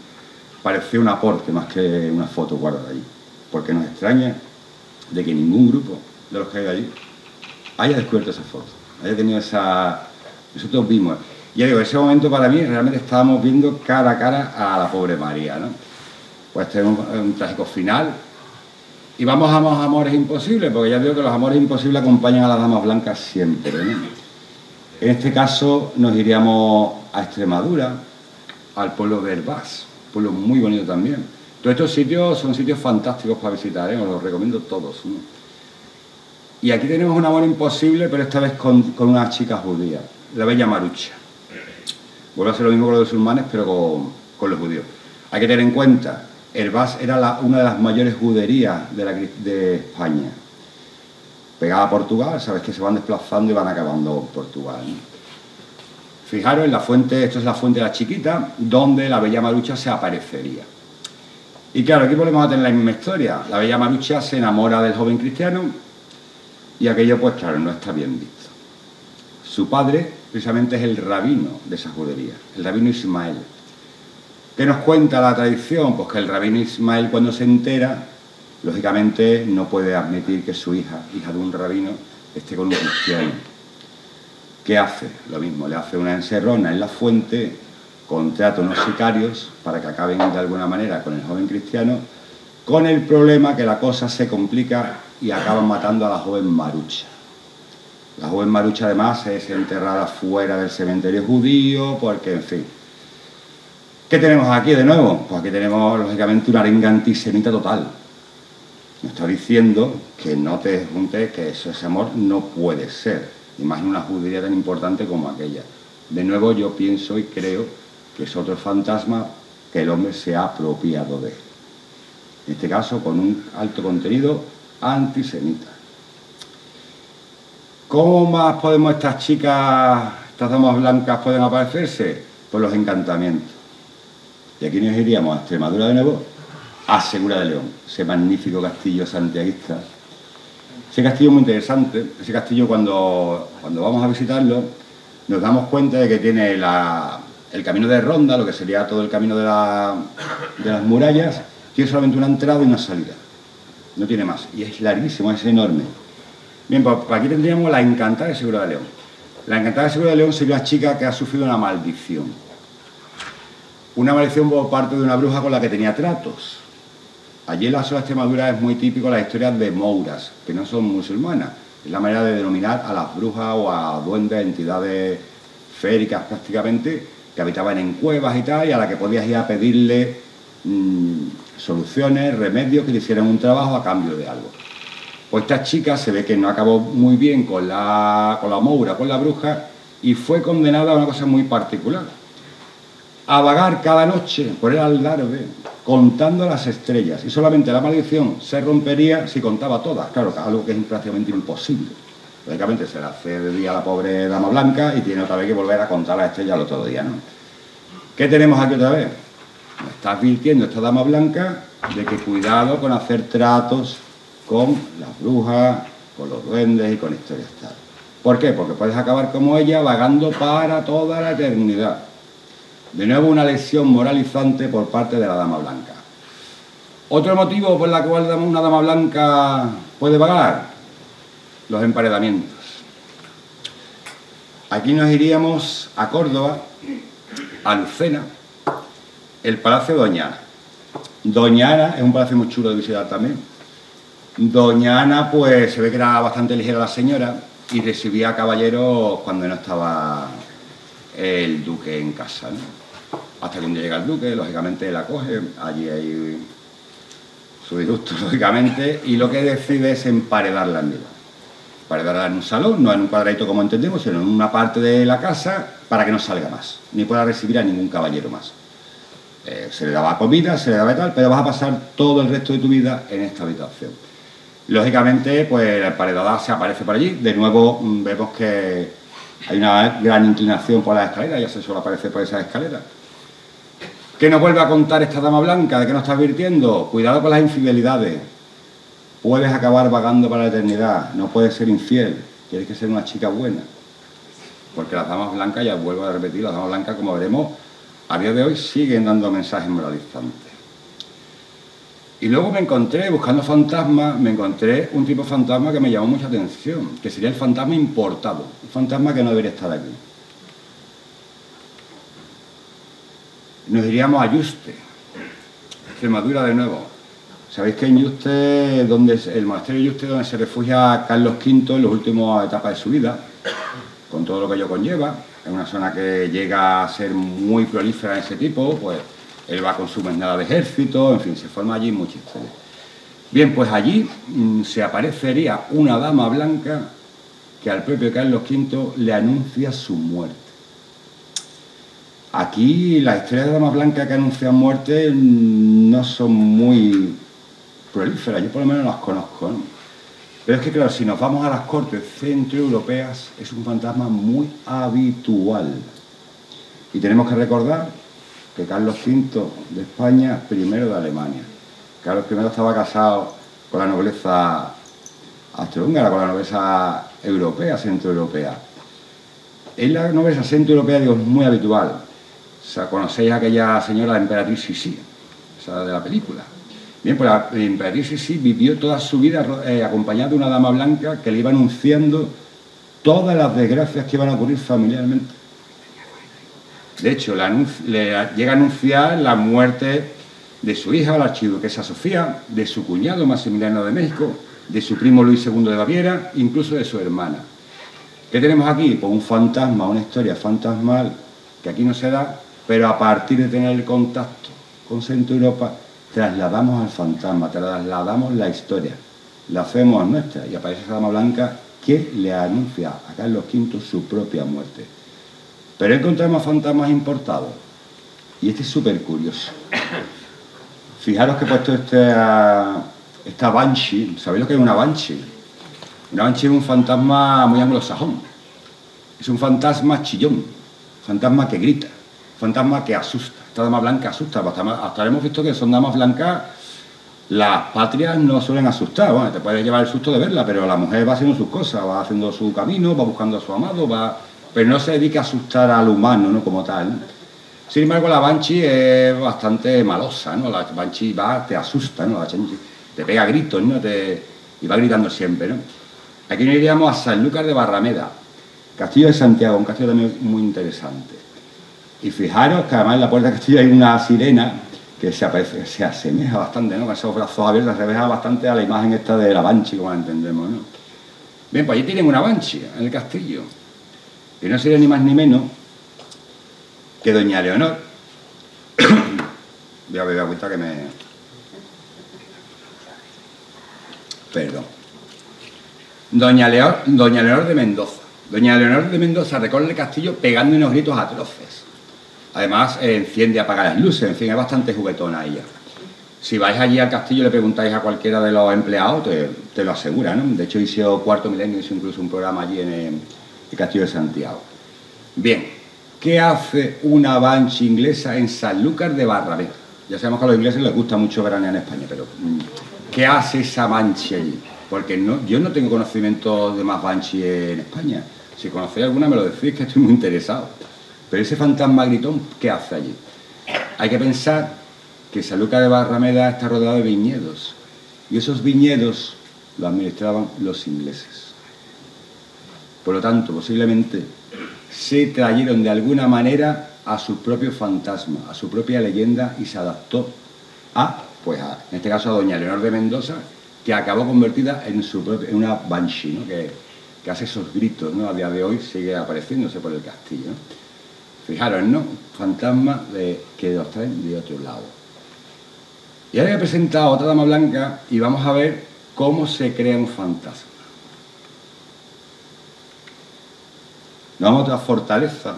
Parecía un aporte más que una foto guardada allí, porque nos extraña de que ningún grupo de los que hay allí haya descubierto esa foto, haya tenido esa... Nosotros vimos, ya digo, ese momento para mí realmente estábamos viendo cara a cara a la pobre María, ¿no? pues este es un trágico final. Y vamos a los amores imposibles, porque ya digo que los amores imposibles acompañan a las damas blancas siempre, ¿no? En este caso nos iríamos a Extremadura, al pueblo de Herbás, un pueblo muy bonito también. Todos estos sitios son sitios fantásticos para visitar, ¿eh? Os los recomiendo todos, ¿no? Y aquí tenemos un amor imposible, pero esta vez con una chica judía, la bella Marucha. Vuelve a ser lo mismo con los musulmanes, pero con los judíos. Hay que tener en cuenta, Herbás era una de las mayores juderías de España. Pegada a Portugal, sabes que se van desplazando y van acabando en Portugal, ¿no? Fijaros en la fuente, esto es la fuente de la Chiquita, donde la bella Marucha se aparecería. Y claro, aquí volvemos a tener la misma historia. La bella Marucha se enamora del joven cristiano y aquello, pues claro, no está bien visto. Su padre, precisamente, es el rabino de esa judería, el rabino Ismael. ¿Qué nos cuenta la tradición? Pues que el rabino Ismael, cuando se entera, lógicamente no puede admitir que su hija de un rabino, esté con un cristiano. ¿Qué hace? Lo mismo, le hace una encerrona en la fuente, contrata unos sicarios para que acaben de alguna manera con el joven cristiano, con el problema que la cosa se complica y acaban matando a la joven Marucha. La joven Marucha además es enterrada fuera del cementerio judío, porque en fin. ¿Qué tenemos aquí de nuevo? Pues aquí tenemos lógicamente una arenga antisemita total. Nos está diciendo que no te juntes, que ese amor no puede ser. Imagina una judería tan importante como aquella. De nuevo yo pienso y creo que es otro fantasma que el hombre se ha apropiado de él. En este caso con un alto contenido antisemita. ¿Cómo más podemos estas chicas, estas damas blancas pueden aparecerse? Por los encantamientos. Y aquí nos iríamos a Extremadura de nuevo, a Segura de León, ese magnífico castillo santiaguista. Ese castillo es muy interesante. Ese castillo cuando vamos a visitarlo nos damos cuenta de que tiene el camino de ronda, lo que sería todo el camino de las murallas, tiene solamente una entrada y una salida. No tiene más. Y es larguísimo, es enorme. Bien, pues aquí tendríamos la encantada de Segura de León. La encantada de Segura de León sería una chica que ha sufrido una maldición. Una maldición por parte de una bruja con la que tenía tratos. Allí en la zona de Extremadura es muy típico la historia de mouras, que no son musulmanas. Es la manera de denominar a las brujas o a duendes, entidades féricas prácticamente, que habitaban en cuevas y tal, y a la que podías ir a pedirle soluciones, remedios, que le hicieran un trabajo a cambio de algo. Pues esta chica se ve que no acabó muy bien con la moura, con la bruja, y fue condenada a una cosa muy particular. A vagar cada noche por el Algarve contando las estrellas, y solamente la maldición se rompería si contaba todas. Claro, algo que es prácticamente imposible. Lógicamente se le hace de día a la pobre dama blanca y tiene otra vez que volver a contar las estrellas al otro día, ¿no? ¿Qué tenemos aquí otra vez? Me está advirtiendo esta dama blanca de que cuidado con hacer tratos con las brujas, con los duendes y con historias tal. ¿Por qué? Porque puedes acabar como ella vagando para toda la eternidad. De nuevo una lección moralizante por parte de la dama blanca. Otro motivo por el cual una dama blanca puede vagar: los emparedamientos. Aquí nos iríamos a Córdoba, a Lucena, el Palacio de Doña Ana. Doña Ana es un palacio muy chulo de visitar también. Doña Ana, pues se ve que era bastante ligera la señora y recibía a caballeros cuando no estaba el duque en casa, ¿no? Hasta que un día llega el duque, lógicamente la coge, allí hay su disgusto, lógicamente, y lo que decide es emparedarla en vida. Emparedarla en un salón, no en un cuadradito como entendemos, sino en una parte de la casa para que no salga más, ni pueda recibir a ningún caballero más. Se le daba comida, se le daba tal, pero vas a pasar todo el resto de tu vida en esta habitación. Lógicamente, pues la emparedada se aparece por allí. De nuevo vemos que hay una gran inclinación por las escaleras, ya se suele aparecer por esas escaleras. ¿Qué nos vuelve a contar esta dama blanca? ¿De qué nos está advirtiendo? Cuidado con las infidelidades. Puedes acabar vagando para la eternidad, no puedes ser infiel, tienes que ser una chica buena. Porque las damas blancas, ya vuelvo a repetir, las damas blancas, como veremos, a día de hoy siguen dando mensajes moralizantes. Y luego me encontré, buscando fantasmas, me encontré un tipo de fantasma que me llamó mucha atención, que sería el fantasma importado, un fantasma que no debería estar aquí. Nos iríamos a Yuste. Extremadura de nuevo. Sabéis que en Yuste, el monasterio de Yuste, donde se refugia Carlos V en las últimas etapas de su vida, con todo lo que ello conlleva, es una zona que llega a ser muy prolífera en ese tipo, pues él va con su mesnada de ejército, en fin, se forma allí mucha historia. Bien, pues allí se aparecería una dama blanca que al propio Carlos V le anuncia su muerte. Aquí las historias de damas blancas que anuncian muerte no son muy prolíferas, yo por lo menos las conozco, ¿no? Pero es que claro, si nos vamos a las cortes centroeuropeas, es un fantasma muy habitual. Y tenemos que recordar que Carlos V de España, primero de Alemania. Carlos I estaba casado con la nobleza austrohúngara, con la nobleza europea, centroeuropea. En la nobleza centroeuropea, digo, es muy habitual. O sea, conocéis a aquella señora, la emperatriz Sisi, esa de la película. Bien, pues la emperatriz Sisi vivió toda su vida acompañada de una dama blanca que le iba anunciando todas las desgracias que iban a ocurrir familiarmente. De hecho, le llega a anunciar la muerte de su hija, la archiduquesa Sofía, de su cuñado Maximiliano de México, de su primo Luis II de Baviera, incluso de su hermana. ¿Qué tenemos aquí? Pues un fantasma, una historia fantasmal que aquí no se da, pero a partir de tener el contacto con Centro Europa, trasladamos al fantasma, trasladamos la historia, la hacemos nuestra y aparece esa dama blanca que le anuncia a Carlos V su propia muerte. Pero encontramos fantasmas importados y este es súper curioso. Fijaros que he puesto esta Banshee. ¿Sabéis lo que es una Banshee? Una Banshee es un fantasma muy anglosajón. Es un fantasma chillón, fantasma que grita, fantasma que asusta. Esta dama blanca asusta. Hasta hemos visto que son damas blancas, las patrias no suelen asustar. Bueno, te puedes llevar el susto de verla, pero la mujer va haciendo sus cosas, va haciendo su camino, va buscando a su amado, pero no se dedica a asustar al humano, ¿no? Como tal. Sin embargo, la Banshee es bastante malosa, ¿no? La Banshee te asusta, ¿no? Te pega gritos, ¿no? Y va gritando siempre, ¿no? Aquí nos iríamos a Sanlúcar de Barrameda, Castillo de Santiago, un castillo también muy interesante. Y fijaros que además en la puerta del castillo hay una sirena que se asemeja bastante, ¿no? Con esos brazos abiertos, se asemeja bastante a la imagen esta de la Banshee, como la entendemos, ¿no? Bien, pues allí tienen una Banshee en el castillo. Y no sería ni más ni menos que doña Leonor. Voy a beber agüita que me... Perdón. Doña Leonor de Mendoza. Doña Leonor de Mendoza recorre el castillo pegando unos gritos atroces. Además, enciende y apaga las luces. En fin, es bastante juguetona ella. Si vais allí al castillo y le preguntáis a cualquiera de los empleados, te lo asegura, ¿no? De hecho, hizo Cuarto Milenio, hizo incluso un programa allí en el castillo de Santiago. Bien, ¿qué hace una Banshee inglesa en Sanlúcar de Barrameda? Ya sabemos que a los ingleses les gusta mucho veranear en España, pero ¿qué hace esa Banshee allí? Porque yo no tengo conocimiento de más Banshee en España. Si conocéis alguna me lo decís, que estoy muy interesado. Pero ese fantasma gritón, ¿qué hace allí? Hay que pensar que Sanlúcar de Barrameda está rodeado de viñedos. Y esos viñedos los administraban los ingleses. Por lo tanto, posiblemente se trajeron de alguna manera a su propio fantasma, a su propia leyenda y se adaptó en este caso a doña Leonor de Mendoza, que acabó convertida en una Banshee, ¿no? que hace esos gritos, ¿no? A día de hoy sigue apareciéndose por el castillo, ¿no? Fijaros, ¿no? Fantasma que los traen de otro lado. Y ahora he presentado a otra dama blanca y vamos a ver cómo se crea un fantasma. Nos vamos a otra fortaleza.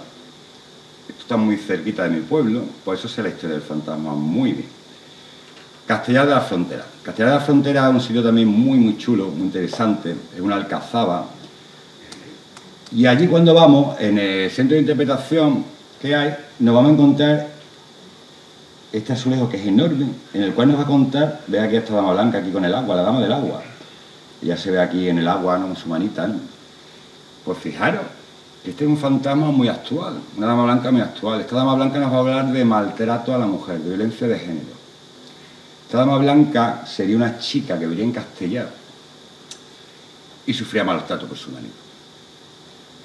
Esto está muy cerquita de mi pueblo, por eso sé la historia del fantasma muy bien. Castellar de la Frontera. Castellar de la Frontera es un sitio también muy chulo, muy interesante. Es una alcazaba. Y allí cuando vamos, en el centro de interpretación que hay, nos vamos a encontrar este azulejo que es enorme, en el cual nos va a contar, ve aquí esta dama blanca aquí con el agua, la dama del agua. Ella se ve aquí en el agua, ¿no? Con su manita, ¿no? Pues fijaros, este es un fantasma muy actual, una dama blanca muy actual. Esta dama blanca nos va a hablar de maltrato a la mujer, de violencia de género. Esta dama blanca sería una chica que vivía en Castellar y sufría malos tratos por su marido.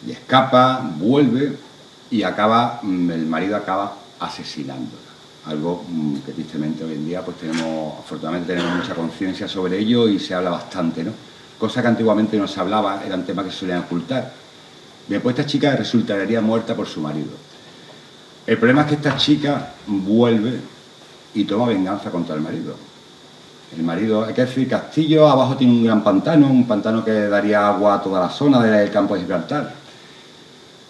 Y escapa, vuelve y el marido acaba asesinándola. algo que tristemente hoy en día pues afortunadamente tenemos mucha conciencia sobre ello y se habla bastante, ¿no? Cosa que antiguamente no se hablaba, eran temas que se solían ocultar. Bien, pues esta chica resultaría muerta por su marido. El problema es que esta chica vuelve y toma venganza contra el marido. El marido, hay que decir, Castillo abajo tiene un gran pantano, un pantano que daría agua a toda la zona del campo de Gibraltar.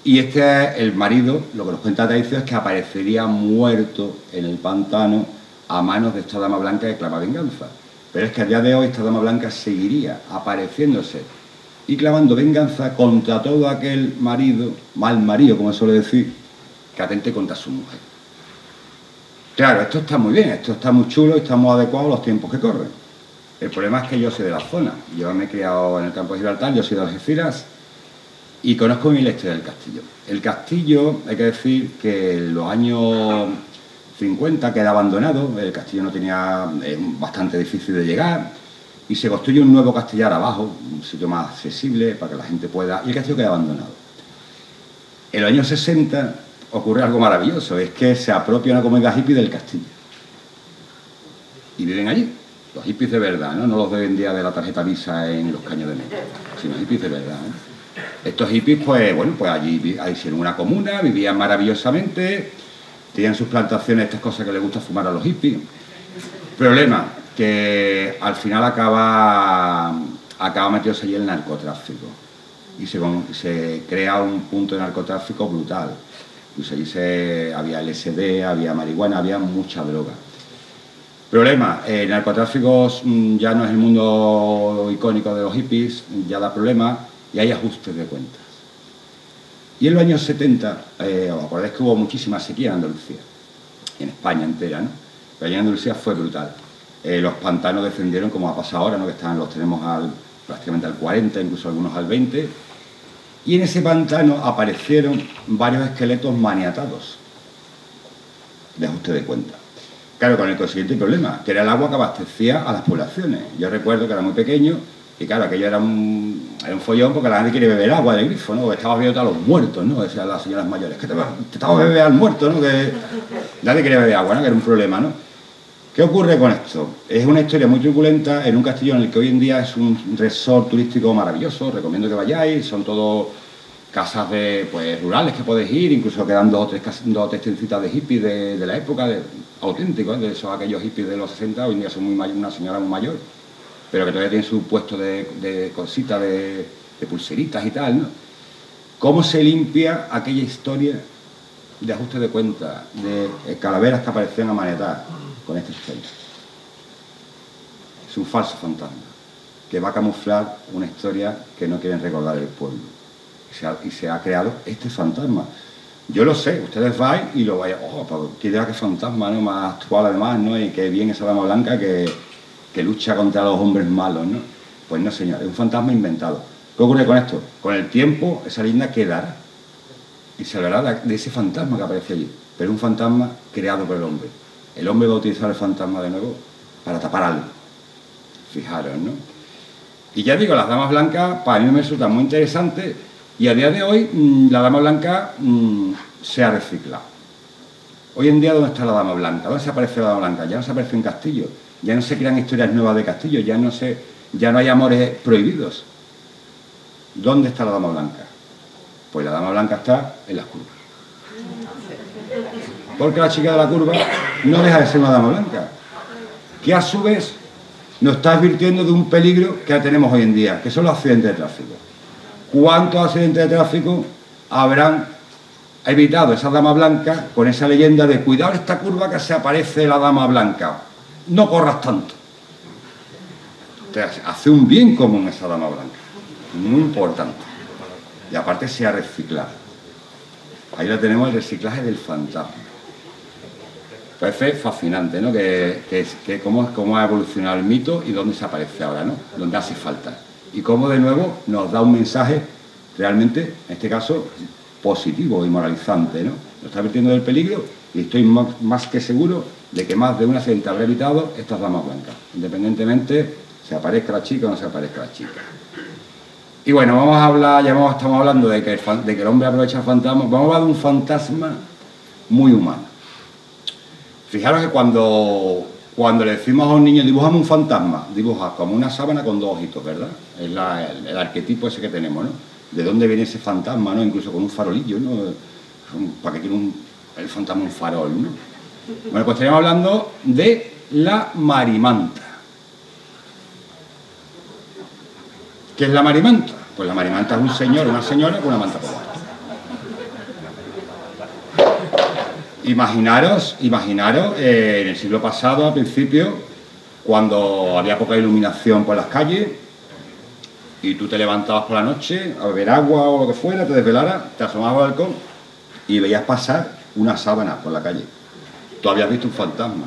Y el marido, lo que nos cuenta la tradición es que aparecería muerto en el pantano a manos de esta dama blanca que clama venganza. Pero es que a día de hoy esta dama blanca seguiría apareciéndose y clamando venganza contra todo aquel marido, mal marido, como suele decir, que atente contra su mujer. Claro, esto está muy bien, esto está muy chulo y está muy adecuado a los tiempos que corren. El problema es que yo soy de la zona. Yo me he criado en el campo de Gibraltar, yo soy de Algeciras y conozco bien la historia del castillo. El castillo, hay que decir que en los años 50 queda abandonado, el castillo no tenía, bastante difícil de llegar, y se construye un nuevo castillar abajo, un sitio más accesible para que la gente pueda, y el castillo queda abandonado. En los años 60 ocurre algo maravilloso, es que se apropia una comunidad hippie del castillo. Y viven allí, los hippies de verdad, ¿no? No los de hoy en día de la tarjeta Visa en los caños de metro, sino hippies de verdad, ¿no? Estos hippies, pues bueno, pues allí hicieron una comuna, vivían maravillosamente, tenían sus plantaciones, estas cosas que les gusta fumar a los hippies. Problema, que al final acaba metiéndose allí el narcotráfico. Y se crea un punto de narcotráfico brutal. Pues allí había LSD, había marihuana, había mucha droga. Problema, el narcotráfico ya no es el mundo icónico de los hippies, ya da problemas y hay ajustes de cuentas. Y en los años 70, os acordáis que hubo muchísima sequía en Andalucía, en España entera, ¿no? Pero allí en Andalucía fue brutal. Los pantanos descendieron, como ha pasado ahora, ¿no? Que los tenemos prácticamente al 40, incluso algunos al 20. Y en ese pantano aparecieron varios esqueletos maniatados de ajuste de cuenta. Claro, con el consiguiente problema, que era el agua que abastecía a las poblaciones. Yo recuerdo que era muy pequeño y claro, aquello era un follón porque la gente quiere beber agua del grifo, ¿no? Estabas viendo a los muertos, ¿no? Decían las señoras mayores, que te estabas beber al muerto, ¿no? Que nadie quería beber agua, ¿no? Que era un problema, ¿no? ¿Qué ocurre con esto? Es una historia muy truculenta en un castillo en el que hoy en día es un resort turístico maravilloso, recomiendo que vayáis, son todo casas rurales que podéis ir, incluso quedan dos o tres tienditas de hippies de la época, auténticos, de esos aquellos hippies de los 60, hoy en día son una señora muy mayor, pero que todavía tienen su puesto de cositas, de pulseritas y tal, ¿no? ¿Cómo se limpia aquella historia de ajuste de cuenta, de calaveras que aparecían a manetar con esta historia? Es un falso fantasma que va a camuflar una historia que no quieren recordar el pueblo. Y se ha creado este fantasma. Yo lo sé, ustedes vais y lo vayan, qué idea, qué fantasma, ¿no? Más actual además, ¿no? Y qué bien esa dama blanca que lucha contra los hombres malos, ¿no? Pues no, señor, es un fantasma inventado. ¿Qué ocurre con esto? Con el tiempo esa leyenda quedará y se hablará de ese fantasma que aparece allí, pero es un fantasma creado por el hombre. El hombre va a utilizar el fantasma de nuevo para tapar algo. Fijaros, ¿no? Y ya digo, las damas blancas para mí me resultan muy interesantes y a día de hoy la dama blanca se ha reciclado. Hoy en día, ¿dónde está la dama blanca? ¿Dónde se aparece la dama blanca? Ya no se aparece en Castillo, ya no se crean historias nuevas de Castillo, ya no hay amores prohibidos. ¿Dónde está la dama blanca? Pues la dama blanca está en las curvas. Porque la chica de la curva no deja de ser una dama blanca, que a su vez nos está advirtiendo de un peligro que tenemos hoy en día, que son los accidentes de tráfico. ¿Cuántos accidentes de tráfico habrán evitado esa dama blanca con esa leyenda de cuidado esta curva que se aparece la dama blanca? No corras tanto. Te hace un bien común esa dama blanca, muy importante. Y aparte se ha reciclado. Ahí lo tenemos, el reciclaje del fantasma. Parece fascinante, ¿no? Cómo ha evolucionado el mito y dónde se aparece ahora, ¿no? Dónde hace falta. Y cómo de nuevo nos da un mensaje realmente, en este caso, positivo y moralizante, ¿no? Nos está advirtiendo del peligro y estoy más que seguro de que más de una se habrá evitado estas damas blancas, independientemente se aparezca la chica o no se aparezca la chica. Y bueno, vamos a hablar, estamos hablando de que el hombre aprovecha el fantasma, vamos a hablar de un fantasma muy humano. Fijaros que cuando le decimos a un niño, dibújame un fantasma, dibuja como una sábana con dos ojitos, ¿verdad? Es el arquetipo ese que tenemos, ¿no? ¿De dónde viene ese fantasma, no? Incluso con un farolillo, ¿no? ¿Para qué quiere el fantasma un farol, no? Bueno, pues estaríamos hablando de la marimanta. ¿Qué es la marimanta? Pues la marimanta es un señor o una señora con una manta por abajo. Imaginaros, en el siglo pasado, al principio, cuando había poca iluminación por las calles y tú te levantabas por la noche a beber agua o lo que fuera, te desvelaras, te asomabas al balcón y veías pasar una sábana por la calle. Tú habías visto un fantasma,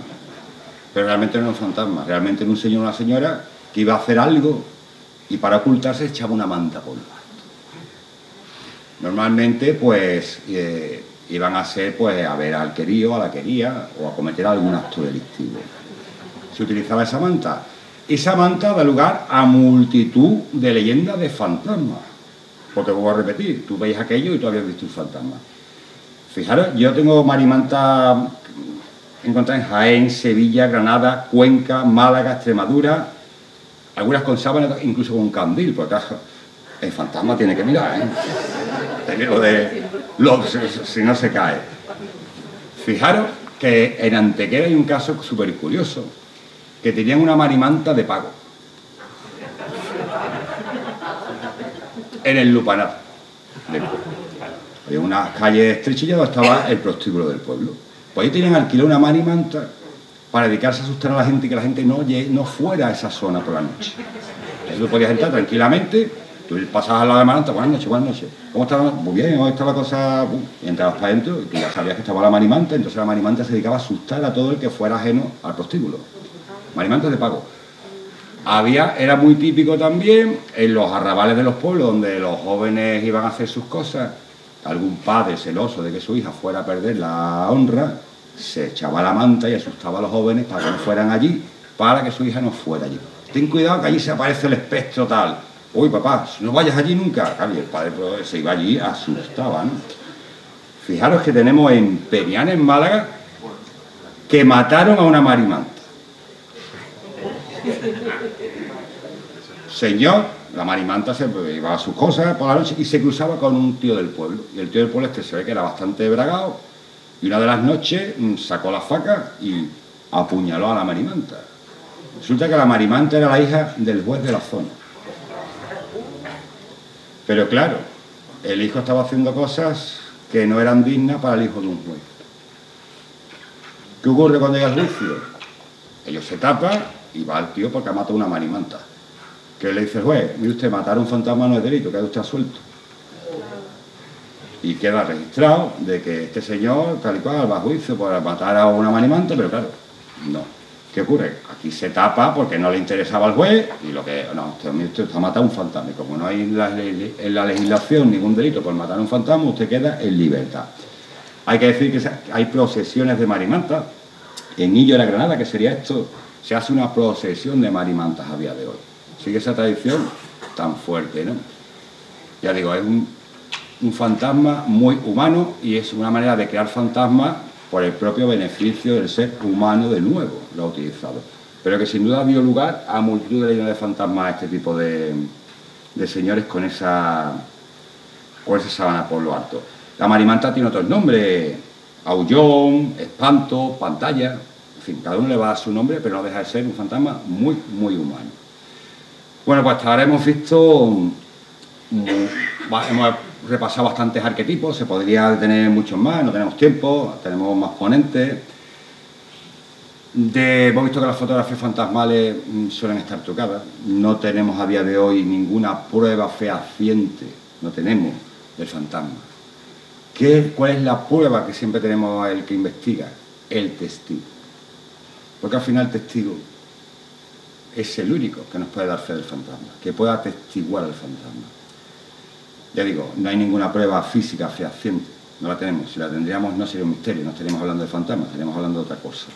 pero realmente no era un fantasma, realmente era un señor o una señora que iba a hacer algo y para ocultarse echaba una manta por debajo. Normalmente, pues, iban a ser, pues, a ver al querido, a la quería o a cometer algún acto delictivo. Se utilizaba esa manta. Esa manta da lugar a multitud de leyendas de fantasmas. Porque vuelvo a repetir, tú veis aquello y tú habías visto un fantasma. Fijaros, yo tengo marimanta encontrada en Jaén, Sevilla, Granada, Cuenca, Málaga, Extremadura, algunas con sábanas, incluso con candil, porque claro, el fantasma tiene que mirar, ¿eh? Si no se cae. Fijaros que en Antequera hay un caso súper curioso, que tenían una marimanta de pago en el lupanar del pueblo. Había unas calles estrechillas donde estaba el prostíbulo del pueblo. Pues ahí tenían alquilado una marimanta para dedicarse a asustar a la gente y que la gente no fuera a esa zona por la noche. Entonces tú podías entrar tranquilamente, tú pasabas al lado de la marimanta, buenas noches. ¿Cómo estaba? Muy bien, ¿cómo está la cosa? Y entrabas para adentro y tú ya sabías que estaba la marimanta, entonces la marimanta se dedicaba a asustar a todo el que fuera ajeno al prostíbulo. Marimantas de pago. Era muy típico también en los arrabales de los pueblos donde los jóvenes iban a hacer sus cosas, algún padre celoso de que su hija fuera a perder la honra, se echaba la manta y asustaba a los jóvenes para que no fueran allí, para que su hija no fuera allí. Ten cuidado que allí se aparece el espectro tal. Uy, papá, no vayas allí nunca. Claro, y el padre se iba allí, asustaba, ¿no? Fijaros que tenemos en Periana, en Málaga, que mataron a una marimanta. Señor, la marimanta se iba a sus cosas por la noche y se cruzaba con un tío del pueblo. Y el tío del pueblo se ve que era bastante bragado. Y una de las noches sacó la faca y apuñaló a la marimanta. Resulta que la marimanta era la hija del juez de la zona. Pero claro, el hijo estaba haciendo cosas que no eran dignas para el hijo de un juez. ¿Qué ocurre cuando llega el juicio? Ellos se tapan y va el tío porque ha matado una marimanta. ¿Qué le dice el juez? Mire usted, matar a un fantasma no es delito, queda usted suelto. Y queda registrado de que este señor, tal y cual, va a juicio por matar a una marimanta, pero claro, no. ¿Qué ocurre? Aquí se tapa porque no le interesaba al juez y lo que... No, usted ha matado a un fantasma. Y como no hay en la legislación ningún delito por matar a un fantasma, usted queda en libertad. Hay que decir que hay procesiones de marimanta. En Illo de la Granada, que sería esto, se hace una procesión de marimantas a día de hoy. Sigue esa tradición tan fuerte, ¿no? Ya digo, es un fantasma muy humano y es una manera de crear fantasmas por el propio beneficio del ser humano de nuevo, lo ha utilizado. Pero que sin duda dio lugar a multitud de leyendas de fantasmas a este tipo de señores con esa sábana por lo alto. La marimanta tiene otros nombres, aullón, espanto, pantalla, en fin, cada uno le va a dar su nombre, pero no deja de ser un fantasma muy, muy humano. Bueno, pues hasta ahora hemos visto, hemos repasado bastantes arquetipos, se podría detener muchos más, no tenemos tiempo, tenemos más ponentes. Hemos visto que las fotografías fantasmales suelen estar trucadas, no tenemos a día de hoy ninguna prueba fehaciente, no tenemos del fantasma. ¿Cuál es la prueba que siempre tenemos el que investiga? El testigo. Porque al final el testigo es el único que nos puede dar fe del fantasma, que pueda atestiguar al fantasma. Ya digo, no hay ninguna prueba física fehaciente, no la tenemos. Si la tendríamos no sería un misterio, no estaríamos hablando de fantasmas, estaríamos hablando de otra cosa.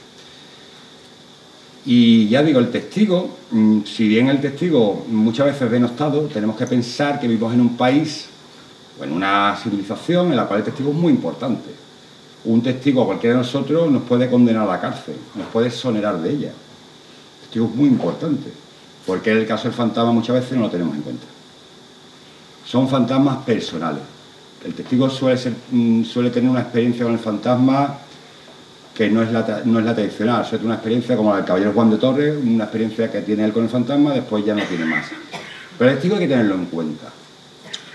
Y ya digo, el testigo, si bien el testigo muchas veces denostado, tenemos que pensar que vivimos en un país o en una civilización en la cual el testigo es muy importante. un testigo, cualquiera de nosotros, nos puede condenar a la cárcel, nos puede exonerar de ella. El testigo es muy importante, porque en el caso del fantasma muchas veces no lo tenemos en cuenta. Son fantasmas personales. El testigo suele tener una experiencia con el fantasma que no es la tradicional, suele tener una experiencia como la del caballero Juan de Torres, una experiencia que tiene él con el fantasma, después ya no tiene más. Pero el testigo hay que tenerlo en cuenta.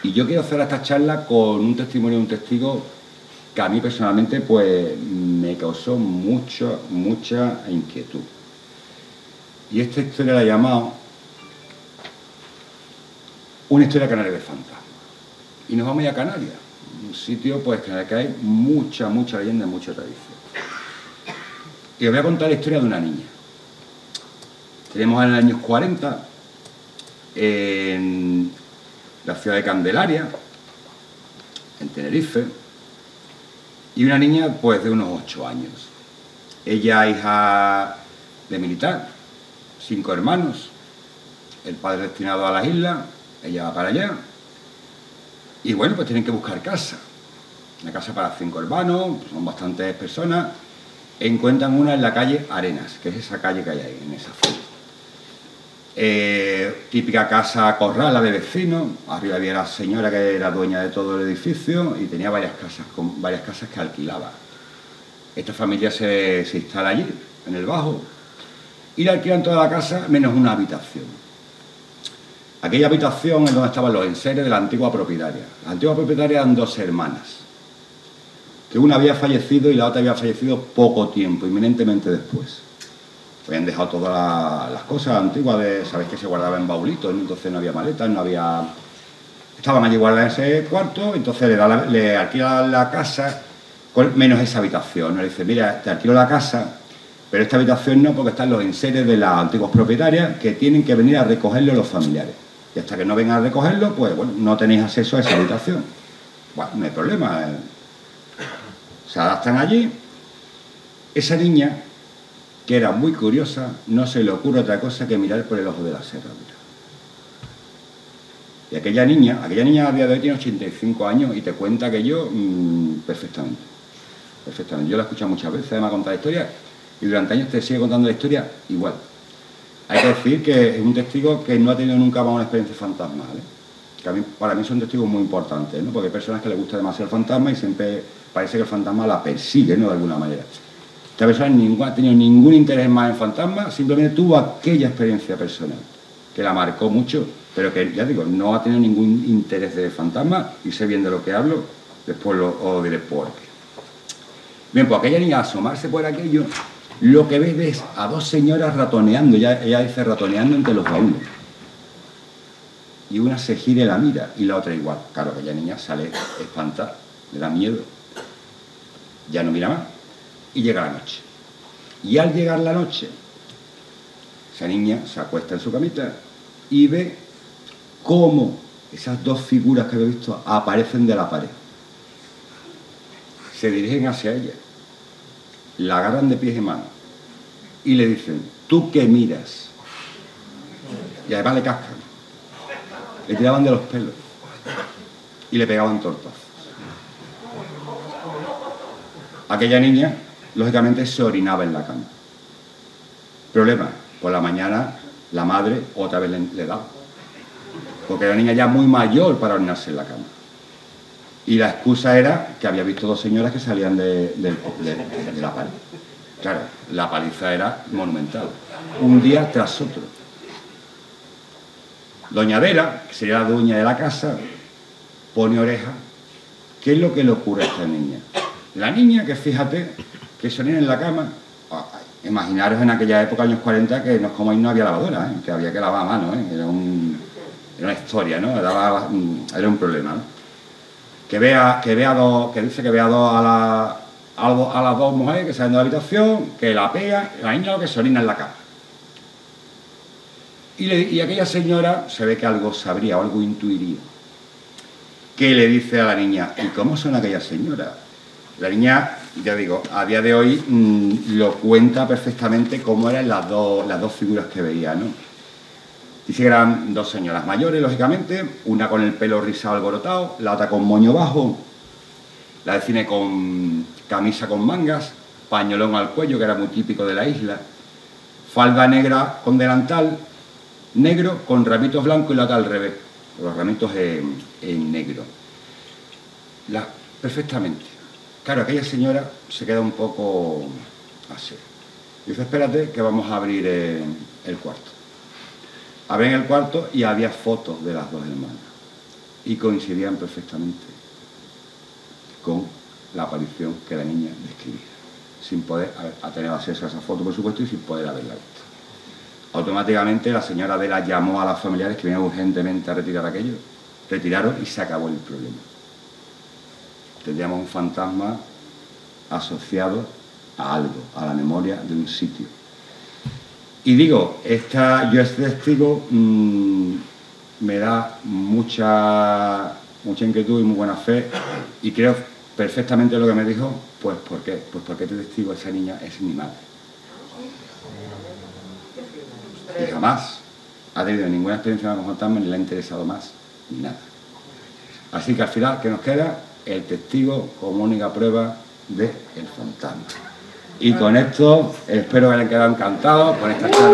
Y yo quiero hacer esta charla con un testimonio de un testigo que a mí personalmente pues me causó mucha inquietud. Y esta historia la he llamado una historia canaria de fantasmas. Y nos vamos a ir a Canarias, un sitio pues en el que hay mucha leyenda y mucha tradición. Y os voy a contar la historia de una niña. Tenemos en los años 40 en la ciudad de Candelaria, en Tenerife, y una niña pues de unos 8 años. Ella hija de militar, 5 hermanos, el padre destinado a las islas, ella va para allá, y bueno, pues tienen que buscar casa. Una casa para 5 hermanos, son bastantes personas. Encuentran una en la calle Arenas, que es esa calle que hay ahí, en esa zona. Típica casa corrala de vecinos. Arriba había la señora que era dueña de todo el edificio y tenía varias casas que alquilaba. Esta familia se instala allí, en el bajo, y le alquilan toda la casa menos una habitación. Aquella habitación es donde estaban los enseres de la antigua propietaria. La antigua propietaria eran 2 hermanas, que una había fallecido y la otra había fallecido poco tiempo, inminentemente después. Habían dejado todas las cosas antiguas, sabéis que se guardaba en baulitos, ¿no? Entonces no había maletas, no había... Estaban allí guardadas en ese cuarto, entonces le alquilan la casa menos esa habitación, ¿no? Le dice, mira, te alquilo la casa, pero esta habitación no, porque están los enseres de las antiguas propietarias que tienen que venir a recogerlo los familiares. Y hasta que no vengan a recogerlo, pues bueno, no tenéis acceso a esa habitación. Bueno, no hay problema. Se adaptan allí. Esa niña, que era muy curiosa, no se le ocurre otra cosa que mirar por el ojo de la cerradura. Y aquella niña a día de hoy tiene 85 años y te cuenta aquello perfectamente. Perfectamente. Yo la he escuchado muchas veces, además contar la historia, y durante años te sigue contando la historia igual. Hay que decir que es un testigo que no ha tenido nunca más una experiencia fantasmal, ¿eh? Que para mí son testigos muy importantes, ¿no? Porque hay personas que les gusta demasiado el fantasma y siempre parece que el fantasma la persigue, ¿no? De alguna manera. Esta persona no ha tenido ningún interés más en fantasma, simplemente tuvo aquella experiencia personal, que la marcó mucho, pero que, ya digo, no ha tenido ningún interés de fantasma, y sé bien de lo que hablo, después os diré por qué. Bien, pues aquella niña, asomarse por aquello, lo que ves es a 2 señoras ratoneando, ella dice ratoneando entre los baúles. Y una se gira y la mira, y la otra igual. Claro, aquella niña sale espantada, le da miedo, ya no mira más, y llega la noche. Y al llegar la noche, esa niña se acuesta en su camita y ve cómo esas 2 figuras que había visto aparecen de la pared. Se dirigen hacia ella, la agarran de pies y manos y le dicen, ¿tú qué miras? Y además le cascan, le tiraban de los pelos y le pegaban tortazos. Aquella niña, lógicamente, se orinaba en la cama. Problema, por la mañana la madre otra vez le daba, porque era una niña ya muy mayor para orinarse en la cama. Y la excusa era que había visto 2 señoras que salían de la pared. Claro, la paliza era monumental, un día tras otro. Doña Adela, que sería la dueña de la casa, pone oreja. ¿Qué es lo que le ocurre a esta niña? La niña, que fíjate, que se orina en la cama. Imaginaros en aquella época, años 40, que no es como ahí, no había lavadora, que había que lavar a mano, era una historia, ¿no? Era un problema, ¿no? Que dice que vea a las 2 mujeres que salen de la habitación, que la pega, la niña lo que se orina en la cama. Y aquella señora se ve que algo sabría o algo intuiría. ¿Qué le dice a la niña? ¿Y cómo son aquellas señoras? La niña, ya digo, a día de hoy lo cuenta perfectamente cómo eran las dos figuras que veía, ¿no? Dice que eran 2 señoras mayores, lógicamente, una con el pelo rizado alborotado, la otra con moño bajo, La del cine con camisa con mangas, pañolón al cuello, que era muy típico de la isla, falda negra con delantal negro con ramitos blancos y la otra al revés, los ramitos en negro. Perfectamente. Claro, aquella señora se queda un poco así. Dice, espérate que vamos a abrir el cuarto. Abren el cuarto y había fotos de las dos hermanas. Y coincidían perfectamente con la aparición que la niña describía. Sin poder tener acceso a esa foto, por supuesto, y sin poder haberla visto. Automáticamente la señora Adela llamó a las familiares que venían urgentemente a retirar aquello. Retiraron y se acabó el problema. Tendríamos un fantasma asociado a algo, a la memoria de un sitio. Y digo, yo este testigo me da mucha inquietud y muy buena fe, y creo perfectamente lo que me dijo. Pues ¿por qué? Pues porque este testigo, esa niña, es mi madre. Y jamás ha tenido ninguna experiencia con fantasmas, ni le ha interesado más, ni nada. Así que al final, ¿qué nos queda? El testigo como única prueba del fantasma. Y con esto espero que hayan quedado encantados con esta charla.